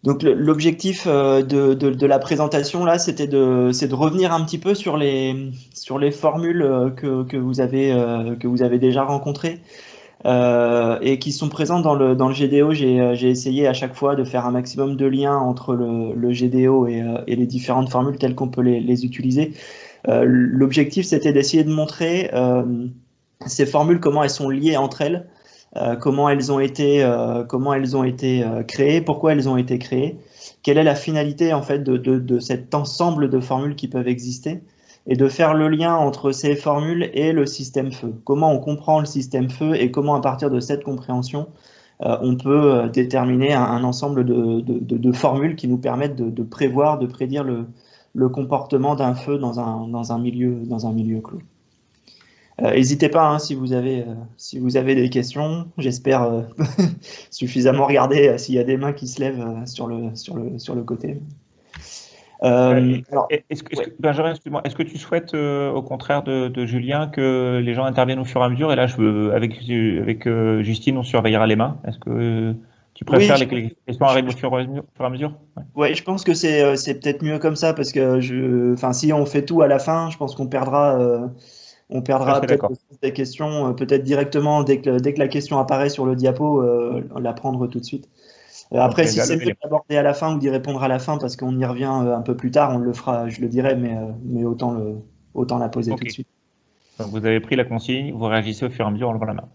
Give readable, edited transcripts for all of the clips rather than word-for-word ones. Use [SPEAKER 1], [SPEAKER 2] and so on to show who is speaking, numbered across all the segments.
[SPEAKER 1] Donc l'objectif de la présentation là, c'est de revenir un petit peu sur les formules que vous avez déjà rencontrées et qui sont présentes dans le GDO. J'ai essayé à chaque fois de faire un maximum de liens entre le GDO et les différentes formules telles qu'on peut les utiliser. L'objectif, c'était d'essayer de montrer ces formules, comment elles sont liées entre elles, comment elles ont été créées, pourquoi elles ont été créées, quelle est la finalité en fait de cet ensemble de formules qui peuvent exister, et de faire le lien entre ces formules et le système feu. Comment on comprend le système feu et comment à partir de cette compréhension, on peut déterminer un ensemble de formules qui nous permettent de prévoir, de prédire le comportement d'un feu dans un milieu clos. N'hésitez pas hein, si vous avez des questions. J'espère suffisamment regarder s'il y a des mains qui se lèvent sur le côté.
[SPEAKER 2] Alors, Benjamin, excuse-moi, est-ce que tu souhaites, au contraire de Julien, que les gens interviennent au fur et à mesure? Et là, avec Justine, on surveillera les mains. Est-ce que tu préfères
[SPEAKER 1] oui,
[SPEAKER 2] que les questions arrivent au fur et à mesure?
[SPEAKER 1] ouais, je pense que c'est peut-être mieux comme ça parce que si on fait tout à la fin, je pense qu'on perdra. On
[SPEAKER 2] Je suis
[SPEAKER 1] perdra
[SPEAKER 2] assez
[SPEAKER 1] peut-être
[SPEAKER 2] d'accord.
[SPEAKER 1] des questions, peut-être directement dès que la question apparaît sur le diapo, la prendre tout de suite.
[SPEAKER 2] Donc,
[SPEAKER 1] Après, si c'est mieux de l'aborder à la fin ou d'y répondre à la fin parce qu'on y revient un peu plus tard, on le fera, je le dirai, mais autant la poser tout de
[SPEAKER 2] ok.
[SPEAKER 1] suite.
[SPEAKER 2] Donc, vous avez pris la consigne, vous réagissez au fur et à mesure en levant la main.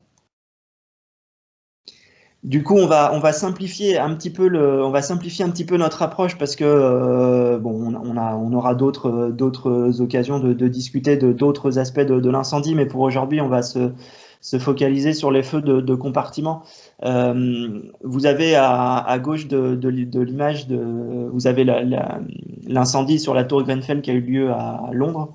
[SPEAKER 1] Du coup, on va simplifier un petit peu notre approche parce que bon, on aura d'autres occasions de discuter de d'autres aspects de l'incendie, mais pour aujourd'hui, on va se focaliser sur les feux de compartiment. Vous avez à gauche de l'image vous avez l'incendie sur la tour Grenfell qui a eu lieu à Londres.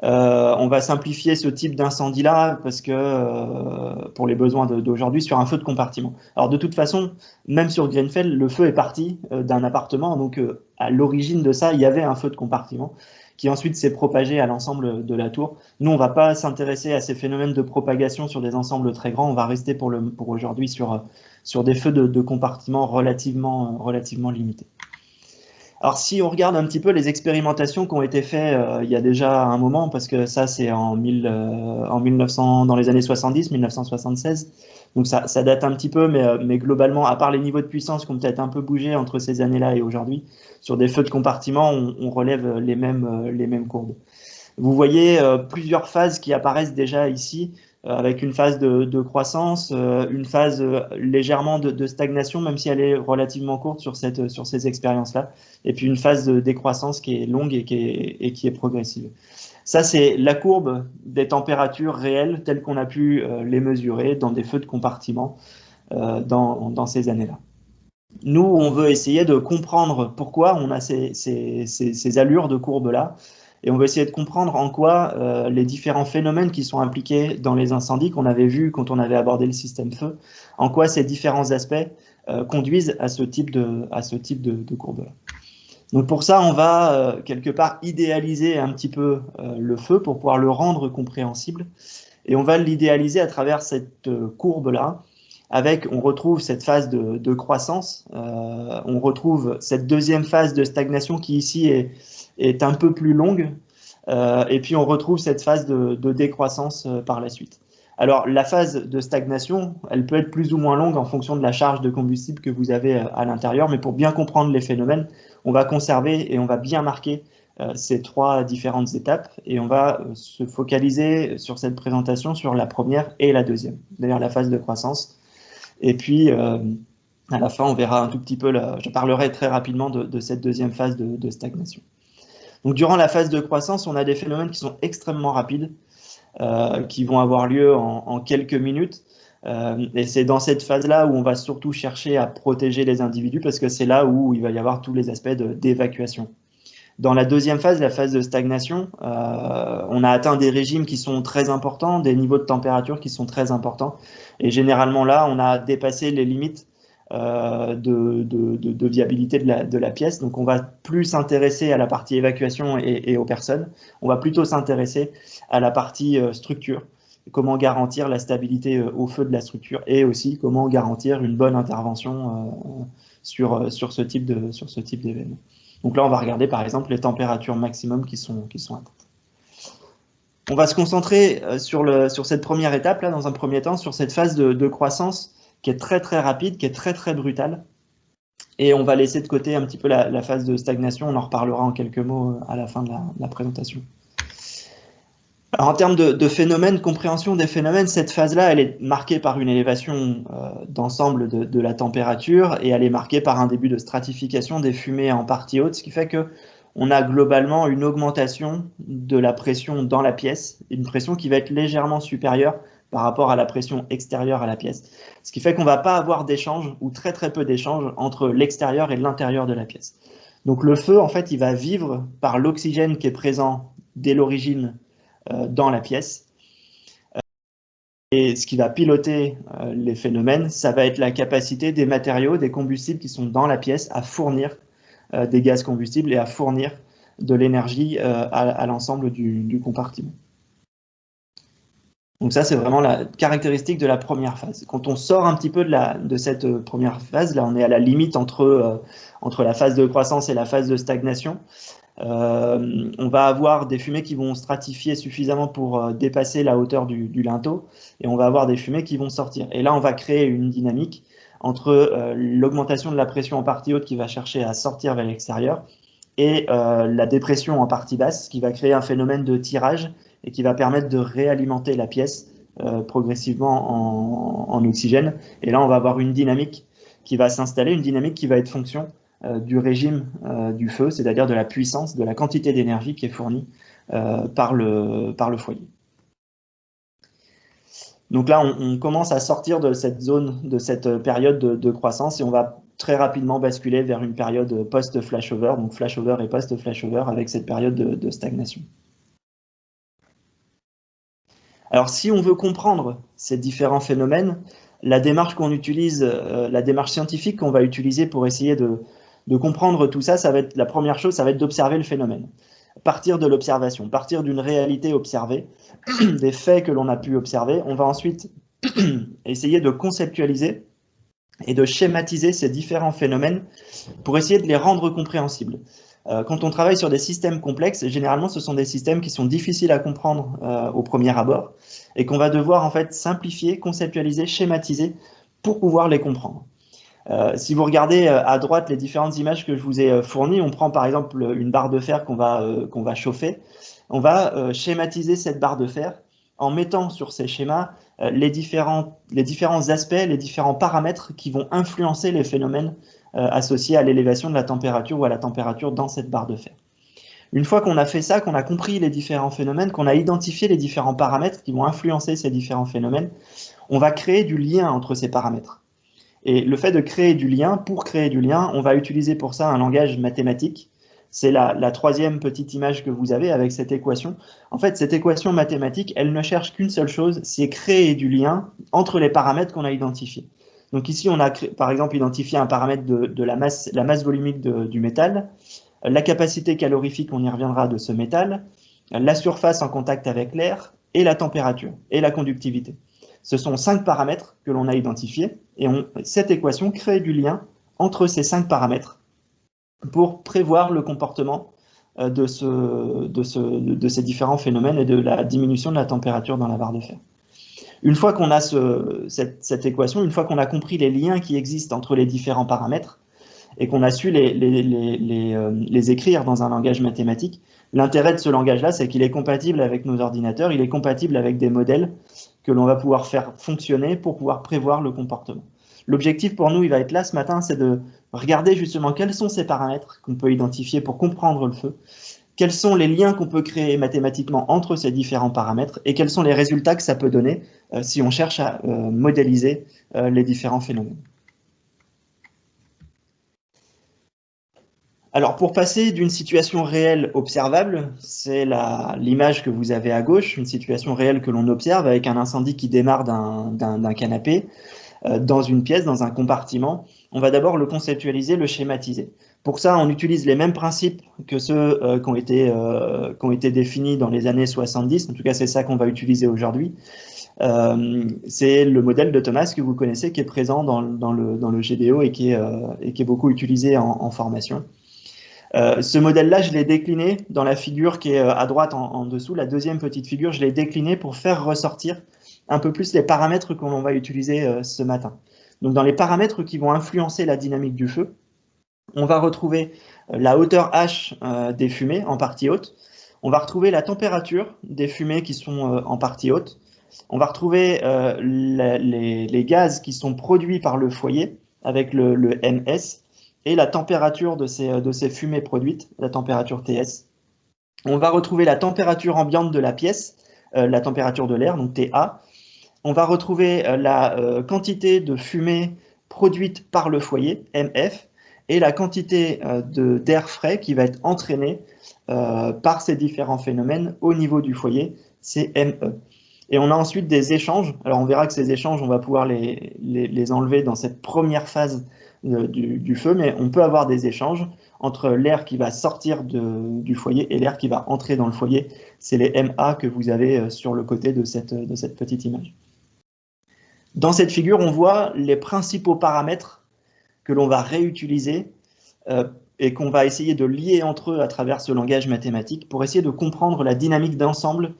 [SPEAKER 1] On va simplifier ce type d'incendie-là parce que pour les besoins d'aujourd'hui sur un feu de compartiment. Alors de toute façon, même sur Grenfell, le feu est parti d'un appartement, donc à l'origine de ça, il y avait un feu de compartiment qui ensuite s'est propagé à l'ensemble de la tour. Nous, on va pas s'intéresser à ces phénomènes de propagation sur des ensembles très grands. On va rester pour aujourd'hui sur des feux de compartiment relativement limités. Alors, si on regarde un petit peu les expérimentations qui ont été faites il y a déjà un moment, parce que ça, c'est en 1900, dans les années 70, 1976, donc ça date un petit peu, mais globalement, à part les niveaux de puissance qui ont peut-être un peu bougé entre ces années-là et aujourd'hui, sur des feux de compartiment, on relève les mêmes courbes. Vous voyez plusieurs phases qui apparaissent déjà ici, avec une phase de croissance, une phase légèrement de stagnation, même si elle est relativement courte sur ces expériences-là, et puis une phase de décroissance qui est longue et qui est progressive. Ça, c'est la courbe des températures réelles telles qu'on a pu les mesurer dans des feux de compartiment dans ces années-là. Nous, on veut essayer de comprendre pourquoi on a ces allures de courbe-là, et on veut essayer de comprendre en quoi les différents phénomènes qui sont impliqués dans les incendies qu'on avait vus quand on avait abordé le système feu, en quoi ces différents aspects conduisent à ce type de courbe-là. Donc pour ça, on va quelque part idéaliser un petit peu le feu pour pouvoir le rendre compréhensible, et on va l'idéaliser à travers cette courbe-là. On retrouve cette phase de croissance, on retrouve cette deuxième phase de stagnation qui ici est un peu plus longue, et puis on retrouve cette phase de décroissance par la suite. Alors la phase de stagnation, elle peut être plus ou moins longue en fonction de la charge de combustible que vous avez à l'intérieur, mais pour bien comprendre les phénomènes, on va conserver et on va bien marquer ces trois différentes étapes, et on va se focaliser sur cette présentation sur la première et la deuxième, d'ailleurs la phase de croissance. Et puis, à la fin, on verra un tout petit peu, je parlerai très rapidement de cette deuxième phase de stagnation. Donc, durant la phase de croissance, on a des phénomènes qui sont extrêmement rapides, qui vont avoir lieu en quelques minutes. Et c'est dans cette phase-là où on va surtout chercher à protéger les individus, parce que c'est là où il va y avoir tous les aspects d'évacuation. Dans la deuxième phase, la phase de stagnation, on a atteint des régimes qui sont très importants, des niveaux de température qui sont très importants. Et généralement là, on a dépassé les limites de viabilité de la pièce. Donc on va plus s'intéresser à la partie évacuation et aux personnes. On va plutôt s'intéresser à la partie structure. Comment garantir la stabilité au feu de la structure, et aussi comment garantir une bonne intervention sur ce type d'événement. Donc là, on va regarder par exemple les températures maximum qui sont atteintes. On va se concentrer sur cette première étape, là, dans un premier temps, sur cette phase de croissance qui est très très rapide, qui est très très brutale. Et on va laisser de côté un petit peu la phase de stagnation, on en reparlera en quelques mots à la fin de la présentation. Alors, en termes de phénomènes, compréhension des phénomènes, cette phase-là, elle est marquée par une élévation d'ensemble de la température et elle est marquée par un début de stratification des fumées en partie haute, ce qui fait qu'on a globalement une augmentation de la pression dans la pièce, une pression qui va être légèrement supérieure par rapport à la pression extérieure à la pièce. Ce qui fait qu'on ne va pas avoir d'échange ou très très peu d'échange entre l'extérieur et l'intérieur de la pièce. Donc le feu, en fait, il va vivre par l'oxygène qui est présent dès l'origine dans la pièce. Et ce qui va piloter les phénomènes, ça va être la capacité des matériaux, des combustibles qui sont dans la pièce à fournir des gaz combustibles et à fournir de l'énergie à l'ensemble du compartiment. Donc ça, c'est vraiment la caractéristique de la première phase. Quand on sort un petit peu de cette première phase, là on est à la limite entre la phase de croissance et la phase de stagnation. On va avoir des fumées qui vont stratifier suffisamment pour dépasser la hauteur du linteau et on va avoir des fumées qui vont sortir. Et là, on va créer une dynamique entre l'augmentation de la pression en partie haute qui va chercher à sortir vers l'extérieur et la dépression en partie basse qui va créer un phénomène de tirage et qui va permettre de réalimenter la pièce progressivement en oxygène. Et là, on va avoir une dynamique qui va s'installer, une dynamique qui va être fonction du régime du feu, c'est-à-dire de la puissance, de la quantité d'énergie qui est fournie par le foyer. Donc là, on commence à sortir de cette zone, de cette période de croissance et on va très rapidement basculer vers une période post-flashover, donc flashover et post-flashover avec cette période de stagnation. Alors, si on veut comprendre ces différents phénomènes, la démarche qu'on utilise, la démarche scientifique qu'on va utiliser pour essayer de comprendre tout ça, ça va être la première chose, ça va être d'observer le phénomène. Partir de l'observation, partir d'une réalité observée, des faits que l'on a pu observer. On va ensuite essayer de conceptualiser et de schématiser ces différents phénomènes pour essayer de les rendre compréhensibles. Quand on travaille sur des systèmes complexes, généralement ce sont des systèmes qui sont difficiles à comprendre au premier abord et qu'on va devoir en fait simplifier, conceptualiser, schématiser pour pouvoir les comprendre. Si vous regardez à droite les différentes images que je vous ai fournies, on prend par exemple une barre de fer qu'on va chauffer. On va schématiser cette barre de fer en mettant sur ces schémas les différents aspects, les différents paramètres qui vont influencer les phénomènes associés à l'élévation de la température ou à la température dans cette barre de fer. Une fois qu'on a fait ça, qu'on a compris les différents phénomènes, qu'on a identifié les différents paramètres qui vont influencer ces différents phénomènes, on va créer du lien entre ces paramètres. Et le fait de créer du lien, pour créer du lien, on va utiliser pour ça un langage mathématique. C'est la troisième petite image que vous avez avec cette équation. En fait, cette équation mathématique, elle ne cherche qu'une seule chose, c'est créer du lien entre les paramètres qu'on a identifiés. Donc ici, on a par exemple identifié un paramètre de la masse volumique du métal, la capacité calorifique, on y reviendra, de ce métal, la surface en contact avec l'air et la température et la conductivité. Ce sont 5 paramètres que l'on a identifiés et cette équation crée du lien entre ces 5 paramètres pour prévoir le comportement de ces différents phénomènes et de la diminution de la température dans la barre de fer. Une fois qu'on a cette équation, une fois qu'on a compris les liens qui existent entre les différents paramètres et qu'on a su les écrire dans un langage mathématique, l'intérêt de ce langage-là, c'est qu'il est compatible avec nos ordinateurs, il est compatible avec des modèles que l'on va pouvoir faire fonctionner pour pouvoir prévoir le comportement. L'objectif pour nous, il va être là ce matin, c'est de regarder justement quels sont ces paramètres qu'on peut identifier pour comprendre le feu, quels sont les liens qu'on peut créer mathématiquement entre ces différents paramètres et quels sont les résultats que ça peut donner si on cherche à modéliser les différents phénomènes. Alors, pour passer d'une situation réelle observable, c'est l'image que vous avez à gauche, une situation réelle que l'on observe avec un incendie qui démarre d'un canapé dans une pièce, dans un compartiment. On va d'abord le conceptualiser, le schématiser. Pour ça, on utilise les mêmes principes que ceux qui ont été définis dans les années 70. En tout cas, c'est ça qu'on va utiliser aujourd'hui. C'est le modèle de Thomas que vous connaissez, qui est présent dans le GDO et qui est beaucoup utilisé en formation. Ce modèle-là, je l'ai décliné dans la figure qui est à droite en dessous, la deuxième petite figure, je l'ai décliné pour faire ressortir un peu plus les paramètres que l'on va utiliser ce matin. Donc dans les paramètres qui vont influencer la dynamique du feu, on va retrouver la hauteur H des fumées en partie haute, on va retrouver la température des fumées qui sont en partie haute, on va retrouver les gaz qui sont produits par le foyer avec le MS, et la température de ces fumées produites, la température TS. On va retrouver la température ambiante de la pièce, la température de l'air, donc TA. On va retrouver la quantité de fumée produite par le foyer, MF, et la quantité d'air frais qui va être entraînée par ces différents phénomènes au niveau du foyer, c'est ME. Et on a ensuite des échanges. Alors on verra que ces échanges, on va pouvoir les enlever dans cette première phase du feu, mais on peut avoir des échanges entre l'air qui va sortir du foyer et l'air qui va entrer dans le foyer. C'est les MA que vous avez sur le côté de cette petite image. Dans cette figure, on voit les principaux paramètres que l'on va réutiliser et qu'on va essayer de lier entre eux à travers ce langage mathématique pour essayer de comprendre la dynamique d'ensemble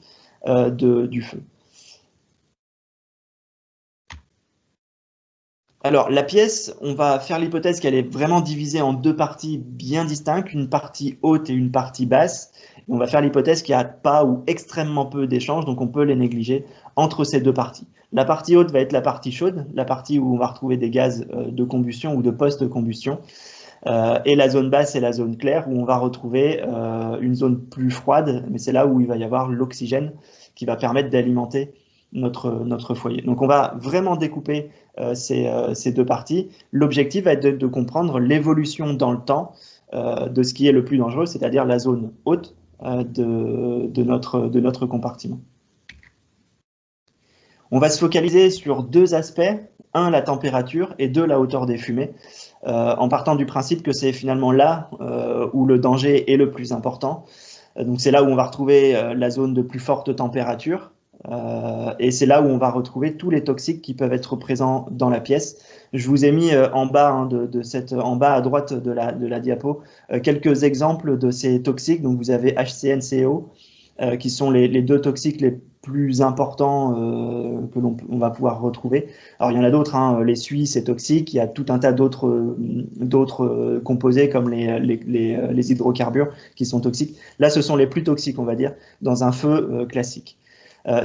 [SPEAKER 1] du feu. Alors, la pièce, on va faire l'hypothèse qu'elle est vraiment divisée en deux parties bien distinctes, une partie haute et une partie basse. On va faire l'hypothèse qu'il n'y a pas ou extrêmement peu d'échanges, donc on peut les négliger entre ces deux parties. La partie haute va être la partie chaude, la partie où on va retrouver des gaz de combustion ou de post-combustion. Et la zone basse, c'est la zone claire, où on va retrouver une zone plus froide, mais c'est là où il va y avoir l'oxygène qui va permettre d'alimenter notre foyer. Donc on va vraiment découper ces deux parties. L'objectif va être de comprendre l'évolution dans le temps de ce qui est le plus dangereux, c'est-à-dire la zone haute de notre compartiment. On va se focaliser sur deux aspects, un, la température, et deux, la hauteur des fumées, en partant du principe que c'est finalement là où le danger est le plus important. Donc c'est là où on va retrouver la zone de plus forte température, et c'est là où on va retrouver tous les toxiques qui peuvent être présents dans la pièce. Je vous ai mis en bas, en bas à droite de la diapo, quelques exemples de ces toxiques. Donc vous avez HCNCO, qui sont les deux toxiques les plus importants que l'on va pouvoir retrouver. Alors il y en a d'autres, hein, les suies, c'est toxique, il y a tout un tas d'autres composés comme les hydrocarbures qui sont toxiques. Là, ce sont les plus toxiques, on va dire, dans un feu classique.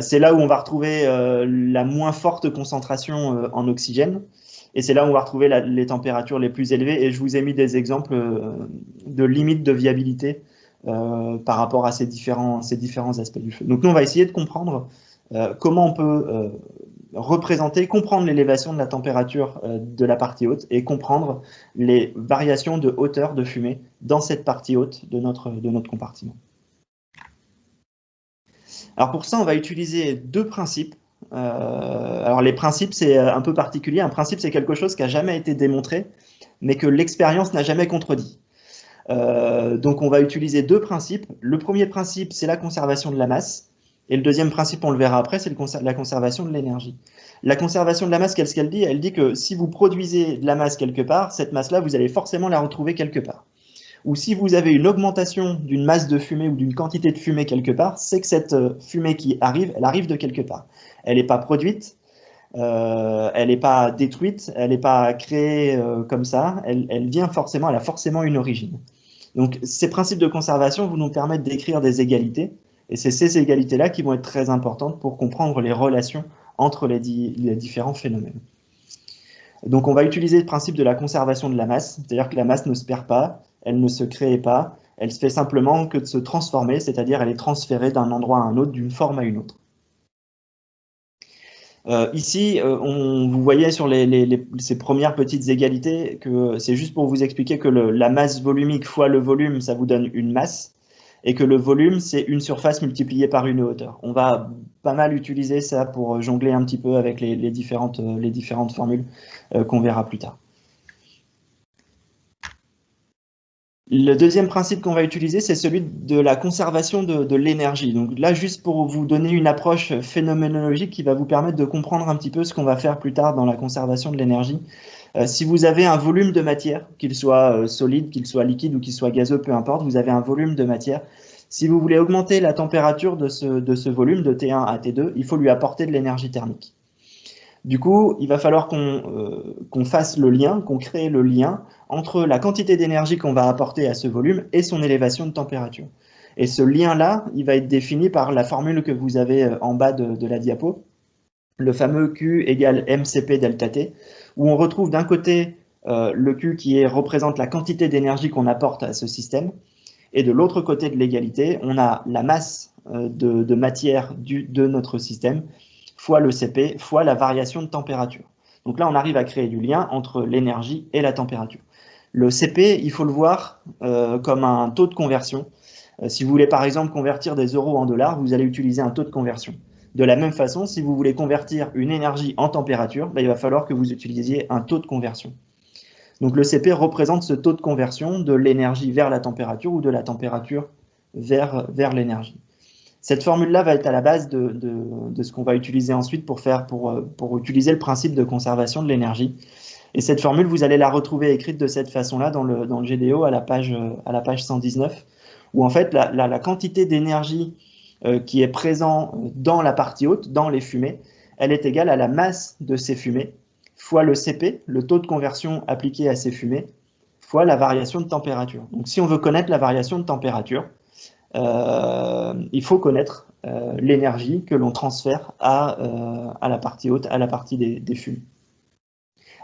[SPEAKER 1] C'est là où on va retrouver la moins forte concentration en oxygène, et c'est là où on va retrouver les températures les plus élevées, et je vous ai mis des exemples de limites de viabilité par rapport à ces différents aspects du feu. Donc nous, on va essayer de comprendre comment on peut comprendre l'élévation de la température de la partie haute et comprendre les variations de hauteur de fumée dans cette partie haute de notre compartiment. Alors pour ça, on va utiliser deux principes. Alors les principes, c'est un peu particulier. Un principe, c'est quelque chose qui n'a jamais été démontré, mais que l'expérience n'a jamais contredit. Donc on va utiliser deux principes. Le premier principe, c'est la conservation de la masse. Et le deuxième principe, on le verra après, c'est la conservation de l'énergie. La conservation de la masse, qu'est-ce qu'elle dit? Elle dit que si vous produisez de la masse quelque part, cette masse-là, vous allez forcément la retrouver quelque part. Ou si vous avez une augmentation d'une masse de fumée ou d'une quantité de fumée quelque part, c'est que cette fumée qui arrive, elle arrive de quelque part. Elle n'est pas produite, elle n'est pas détruite, elle n'est pas créée comme ça, elle vient forcément, elle a forcément une origine. Donc ces principes de conservation vont nous permettre d'écrire des égalités, et c'est ces égalités-là qui vont être très importantes pour comprendre les relations entre les différents phénomènes. Donc on va utiliser le principe de la conservation de la masse, c'est-à-dire que la masse ne se perd pas, elle ne se crée pas, elle se fait simplement que de se transformer, c'est-à-dire elle est transférée d'un endroit à un autre, d'une forme à une autre. Ici, vous voyez sur ces premières petites égalités que c'est juste pour vous expliquer que la masse volumique fois le volume, ça vous donne une masse, et que le volume, c'est une surface multipliée par une hauteur. On va pas mal utiliser ça pour jongler un petit peu avec les différentes formules qu'on verra plus tard. Le deuxième principe qu'on va utiliser, c'est celui de la conservation de l'énergie. Donc là, juste pour vous donner une approche phénoménologique qui va vous permettre de comprendre un petit peu ce qu'on va faire plus tard dans la conservation de l'énergie. Si vous avez un volume de matière, qu'il soit solide, qu'il soit liquide ou qu'il soit gazeux, peu importe, vous avez un volume de matière. Si vous voulez augmenter la température de ce volume, de T1 à T2, il faut lui apporter de l'énergie thermique. Du coup, il va falloir qu'on fasse le lien, qu'on crée le lien entre la quantité d'énergie qu'on va apporter à ce volume et son élévation de température. Et ce lien-là, il va être défini par la formule que vous avez en bas de la diapo, le fameux Q égale mCp delta T, où on retrouve d'un côté le Q qui représente la quantité d'énergie qu'on apporte à ce système, et de l'autre côté de l'égalité, on a la masse de matière de notre système, fois le Cp, fois la variation de température. Donc là, on arrive à créer du lien entre l'énergie et la température. Le Cp, il faut le voir comme un taux de conversion. Si vous voulez par exemple convertir des euros en dollars, vous allez utiliser un taux de conversion. De la même façon, si vous voulez convertir une énergie en température, il va falloir que vous utilisiez un taux de conversion. Donc le Cp représente ce taux de conversion de l'énergie vers la température ou de la température vers l'énergie. Cette formule-là va être à la base de ce qu'on va utiliser ensuite pour utiliser le principe de conservation de l'énergie. Et cette formule, vous allez la retrouver écrite de cette façon-là dans le GDO à la page 119, où en fait la quantité d'énergie qui est présente dans la partie haute, dans les fumées, elle est égale à la masse de ces fumées, fois le Cp, le taux de conversion appliqué à ces fumées, fois la variation de température. Donc si on veut connaître la variation de température, il faut connaître l'énergie que l'on transfère à la partie haute, à la partie des fumées.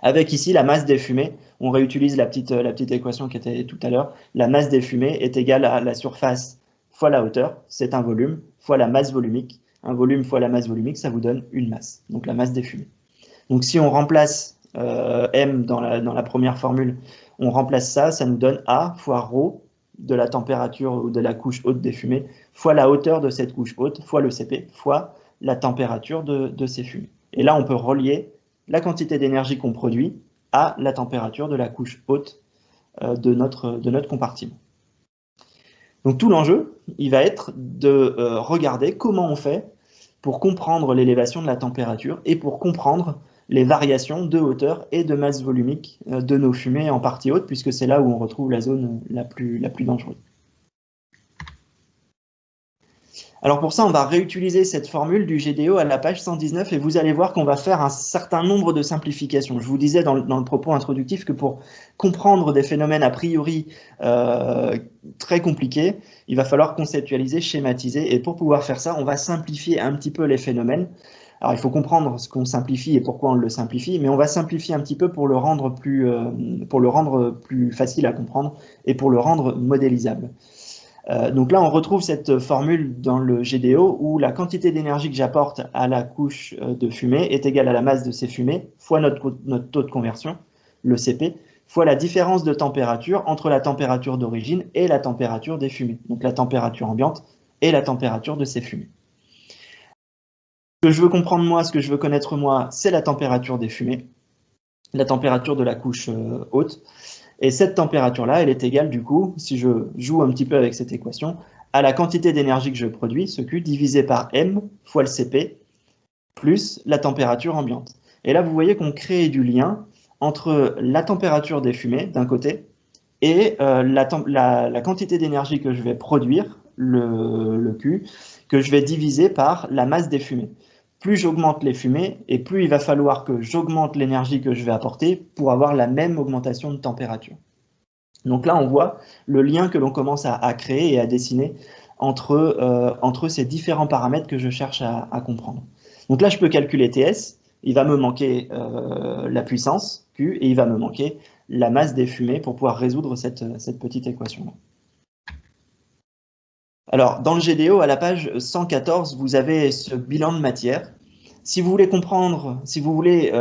[SPEAKER 1] Avec ici la masse des fumées, on réutilise la petite équation qui était tout à l'heure. La masse des fumées est égale à la surface fois la hauteur, c'est un volume, fois la masse volumique. Un volume fois la masse volumique, ça vous donne une masse, donc la masse des fumées. Donc si on remplace M dans la première formule, on remplace ça nous donne A fois ρ de la température ou de la couche haute des fumées, fois la hauteur de cette couche haute, fois le Cp, fois la température de ces fumées. Et là, on peut relier la quantité d'énergie qu'on produit à la température de la couche haute de notre compartiment. Donc tout l'enjeu, il va être de regarder comment on fait pour comprendre l'élévation de la température et pour comprendre les variations de hauteur et de masse volumique de nos fumées en partie haute, puisque c'est là où on retrouve la zone la plus dangereuse. Alors pour ça, on va réutiliser cette formule du GDO à la page 119 et vous allez voir qu'on va faire un certain nombre de simplifications. Je vous disais dans le propos introductif que pour comprendre des phénomènes a priori très compliqués, il va falloir conceptualiser, schématiser, et pour pouvoir faire ça, on va simplifier un petit peu les phénomènes. Alors il faut comprendre ce qu'on simplifie et pourquoi on le simplifie, mais on va simplifier un petit peu pour le rendre plus facile à comprendre et pour le rendre modélisable. Donc là, on retrouve cette formule dans le GDO où la quantité d'énergie que j'apporte à la couche de fumée est égale à la masse de ces fumées fois notre taux de conversion, le Cp, fois la différence de température entre la température d'origine et la température des fumées, donc la température ambiante et la température de ces fumées. Ce que je veux comprendre moi, ce que je veux connaître moi, c'est la température des fumées, la température de la couche haute. Et cette température-là, elle est égale du coup, si je joue un petit peu avec cette équation, à la quantité d'énergie que je produis, ce Q, divisé par M fois le Cp, plus la température ambiante. Et là, vous voyez qu'on crée du lien entre la température des fumées, d'un côté, et la quantité d'énergie que je vais produire, le Q, que je vais diviser par la masse des fumées. Plus j'augmente les fumées, et plus il va falloir que j'augmente l'énergie que je vais apporter pour avoir la même augmentation de température. Donc là, on voit le lien que l'on commence à créer et à dessiner entre ces différents paramètres que je cherche à comprendre. Donc là, je peux calculer TS, il va me manquer la puissance, Q, et il va me manquer la masse des fumées pour pouvoir résoudre cette petite équation-là. Alors, dans le GDO, à la page 114, vous avez ce bilan de matière. Si vous voulez comprendre, si vous voulez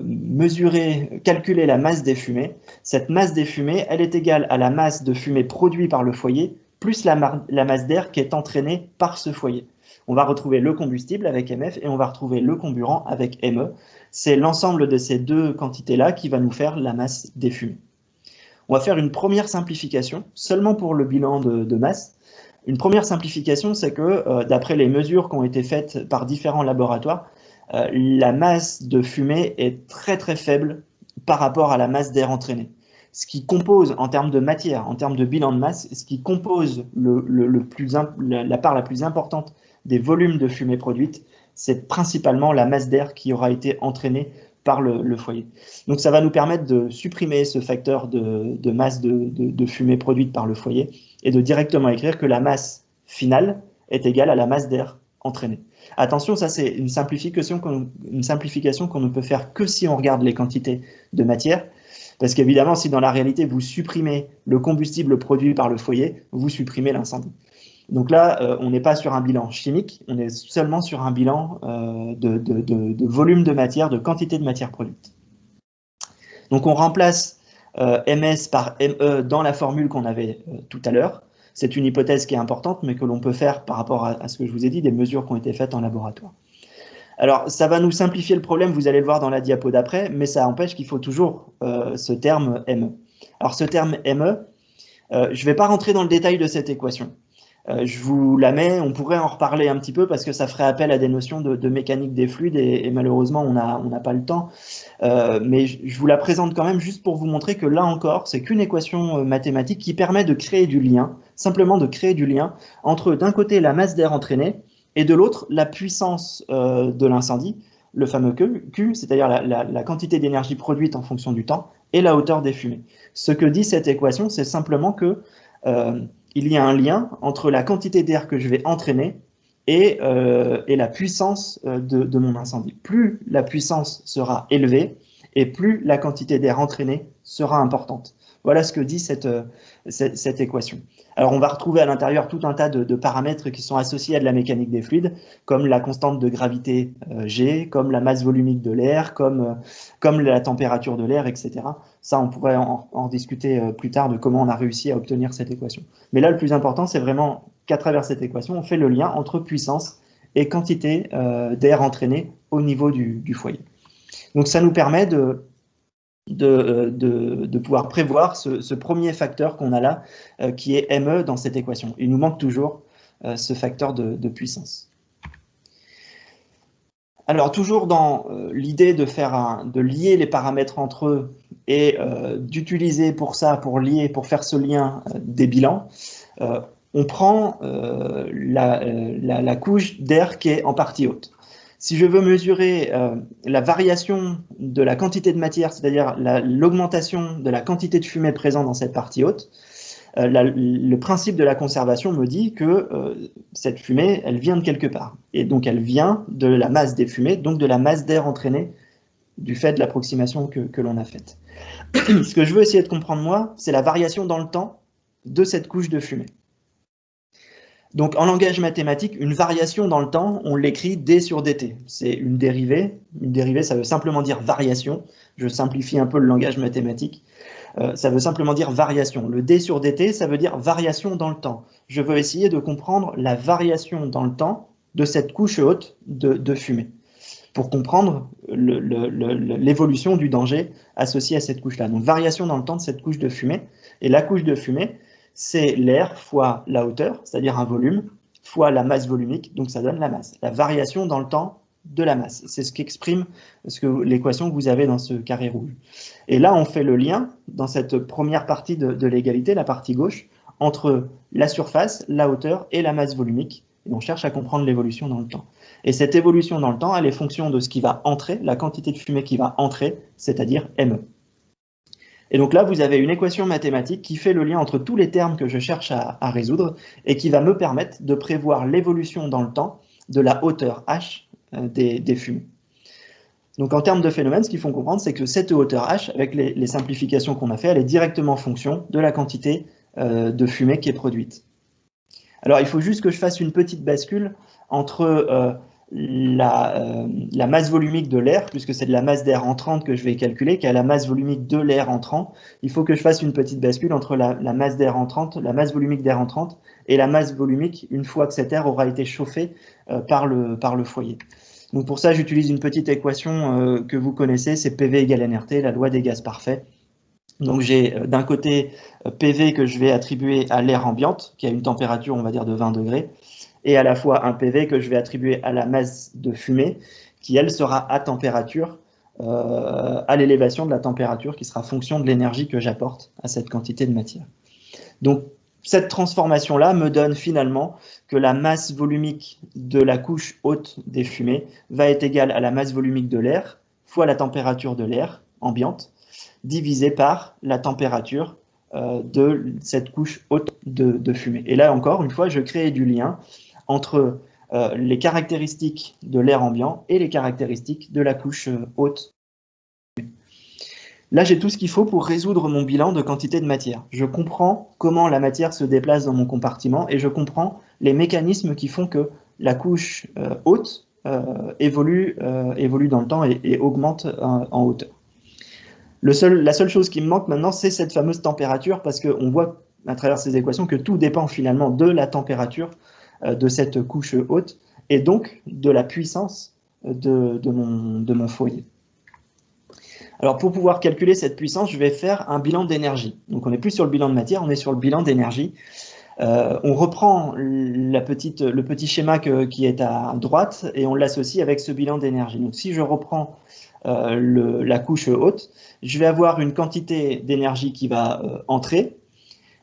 [SPEAKER 1] mesurer, calculer la masse des fumées, cette masse des fumées, elle est égale à la masse de fumée produite par le foyer, plus la masse d'air qui est entraînée par ce foyer. On va retrouver le combustible avec MF et on va retrouver le comburant avec ME. C'est l'ensemble de ces deux quantités-là qui va nous faire la masse des fumées. On va faire une première simplification, seulement pour le bilan de masse. Une première simplification, c'est que d'après les mesures qui ont été faites par différents laboratoires, la masse de fumée est très très faible par rapport à la masse d'air entraîné. Ce qui compose, en termes de matière, en termes de bilan de masse, ce qui compose la part la plus importante des volumes de fumée produite, c'est principalement la masse d'air qui aura été entraînée par le foyer. Donc ça va nous permettre de supprimer ce facteur de masse de fumée produite par le foyer et de directement écrire que la masse finale est égale à la masse d'air entraînée. Attention, ça c'est une simplification qu'on ne peut faire que si on regarde les quantités de matière, parce qu'évidemment, si dans la réalité vous supprimez le combustible produit par le foyer, vous supprimez l'incendie. Donc là, on n'est pas sur un bilan chimique, on est seulement sur un bilan de volume de matière, de quantité de matière produite. Donc on remplace MS par ME dans la formule qu'on avait tout à l'heure. C'est une hypothèse qui est importante, mais que l'on peut faire par rapport à ce que je vous ai dit, des mesures qui ont été faites en laboratoire. Alors, ça va nous simplifier le problème, vous allez le voir dans la diapo d'après, mais ça empêche qu'il faut toujours ce terme ME. Alors, ce terme ME, je ne vais pas rentrer dans le détail de cette équation. Je vous la mets, on pourrait en reparler un petit peu parce que ça ferait appel à des notions de mécanique des fluides et malheureusement, on n'a pas le temps. Mais je vous la présente quand même juste pour vous montrer que là encore, c'est qu'une équation mathématique qui permet de créer du lien, simplement de créer du lien entre d'un côté la masse d'air entraînée et de l'autre la puissance de l'incendie, le fameux Q, c'est-à-dire la quantité d'énergie produite en fonction du temps et la hauteur des fumées. Ce que dit cette équation, c'est simplement que il y a un lien entre la quantité d'air que je vais entraîner et la puissance de mon incendie. Plus la puissance sera élevée et plus la quantité d'air entraînée sera importante. Voilà ce que dit cette équation. Alors, on va retrouver à l'intérieur tout un tas de paramètres qui sont associés à de la mécanique des fluides, comme la constante de gravité G, comme la masse volumique de l'air, comme la température de l'air, etc. Ça, on pourrait en discuter plus tard de comment on a réussi à obtenir cette équation. Mais là, le plus important, c'est vraiment qu'à travers cette équation, on fait le lien entre puissance et quantité d'air entraîné au niveau du foyer. Donc, ça nous permet de pouvoir prévoir ce premier facteur qu'on a là, qui est ME dans cette équation. Il nous manque toujours ce facteur de puissance. Alors, toujours dans l'idée de lier les paramètres entre eux et d'utiliser pour faire ce lien des bilans, on prend la couche d'air qui est en partie haute. Si je veux mesurer la variation de la quantité de matière, c'est-à-dire l'augmentation de la quantité de fumée présente dans cette partie haute, le principe de la conservation me dit que cette fumée, elle vient de quelque part. Et donc, elle vient de la masse des fumées, donc de la masse d'air entraînée du fait de l'approximation que l'on a faite. Ce que je veux essayer de comprendre, moi, c'est la variation dans le temps de cette couche de fumée. Donc, en langage mathématique, une variation dans le temps, on l'écrit d sur dt. C'est une dérivée. Une dérivée, ça veut simplement dire variation. Je simplifie un peu le langage mathématique. Ça veut simplement dire variation. Le d sur dt, ça veut dire variation dans le temps. Je veux essayer de comprendre la variation dans le temps de cette couche haute de fumée, pour comprendre l'évolution du danger associé à cette couche-là. Donc, variation dans le temps de cette couche de fumée. Et la couche de fumée, c'est l'air fois la hauteur, c'est-à-dire un volume, fois la masse volumique, donc ça donne la masse. La variation dans le temps de la masse. C'est ce qu'exprime l'équation que vous avez dans ce carré rouge. Et là, on fait le lien, dans cette première partie de l'égalité, la partie gauche, entre la surface, la hauteur et la masse volumique. Et on cherche à comprendre l'évolution dans le temps. Et cette évolution dans le temps, elle est fonction de ce qui va entrer, la quantité de fumée qui va entrer, c'est-à-dire ME. Et donc là, vous avez une équation mathématique qui fait le lien entre tous les termes que je cherche à résoudre et qui va me permettre de prévoir l'évolution dans le temps de la hauteur h des fumées. Donc en termes de phénomène, ce qu'il faut comprendre, c'est que cette hauteur h, avec les simplifications qu'on a fait, elle est directement fonction de la quantité de fumée qui est produite. Alors il faut juste que je fasse une petite bascule entre la masse volumique de l'air, puisque c'est de la masse d'air entrante que je vais calculer, qui est la masse volumique de l'air entrant. Il faut que je fasse une petite bascule entre la masse d'air entrante, la masse volumique d'air entrante, et la masse volumique une fois que cet air aura été chauffé par le foyer. Donc pour ça, j'utilise une petite équation que vous connaissez, c'est PV égale nRT, la loi des gaz parfaits. Donc j'ai d'un côté PV que je vais attribuer à l'air ambiante, qui a une température, on va dire, de 20 degrés, et à la fois un PV que je vais attribuer à la masse de fumée, qui elle sera à température, à l'élévation de la température, qui sera fonction de l'énergie que j'apporte à cette quantité de matière. Donc cette transformation-là me donne finalement que la masse volumique de la couche haute des fumées va être égale à la masse volumique de l'air fois la température de l'air ambiante, divisé par la température de cette couche haute de fumée. Et là encore, une fois, je crée du lien entre les caractéristiques de l'air ambiant et les caractéristiques de la couche haute. Là, j'ai tout ce qu'il faut pour résoudre mon bilan de quantité de matière. Je comprends comment la matière se déplace dans mon compartiment et je comprends les mécanismes qui font que la couche haute évolue dans le temps et augmente en hauteur. La seule chose qui me manque maintenant, c'est cette fameuse température, parce qu'on voit à travers ces équations que tout dépend finalement de la température de cette couche haute et donc de la puissance de mon foyer. Alors pour pouvoir calculer cette puissance, je vais faire un bilan d'énergie. Donc on n'est plus sur le bilan de matière, on est sur le bilan d'énergie. On reprend le petit schéma qui est à droite et on l'associe avec ce bilan d'énergie. Donc si je reprends la couche haute, je vais avoir une quantité d'énergie qui va entrer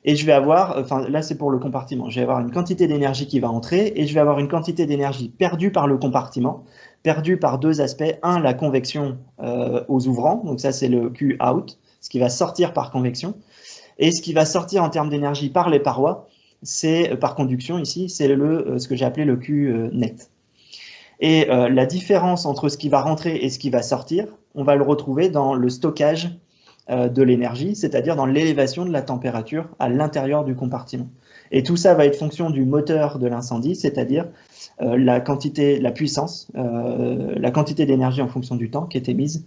[SPEAKER 1] et je vais avoir, enfin là c'est pour le compartiment, je vais avoir une quantité d'énergie qui va entrer et je vais avoir une quantité d'énergie perdue par le compartiment, perdue par deux aspects. Un, la convection aux ouvrants, donc ça c'est le Q out, ce qui va sortir par convection, et ce qui va sortir en termes d'énergie par les parois, c'est par conduction ici, c'est ce que j'ai appelé le Q net. Et la différence entre ce qui va rentrer et ce qui va sortir, on va le retrouver dans le stockage de l'énergie, c'est-à-dire dans l'élévation de la température à l'intérieur du compartiment. Et tout ça va être fonction du moteur de l'incendie, c'est-à-dire la puissance, la quantité d'énergie en fonction du temps qui est émise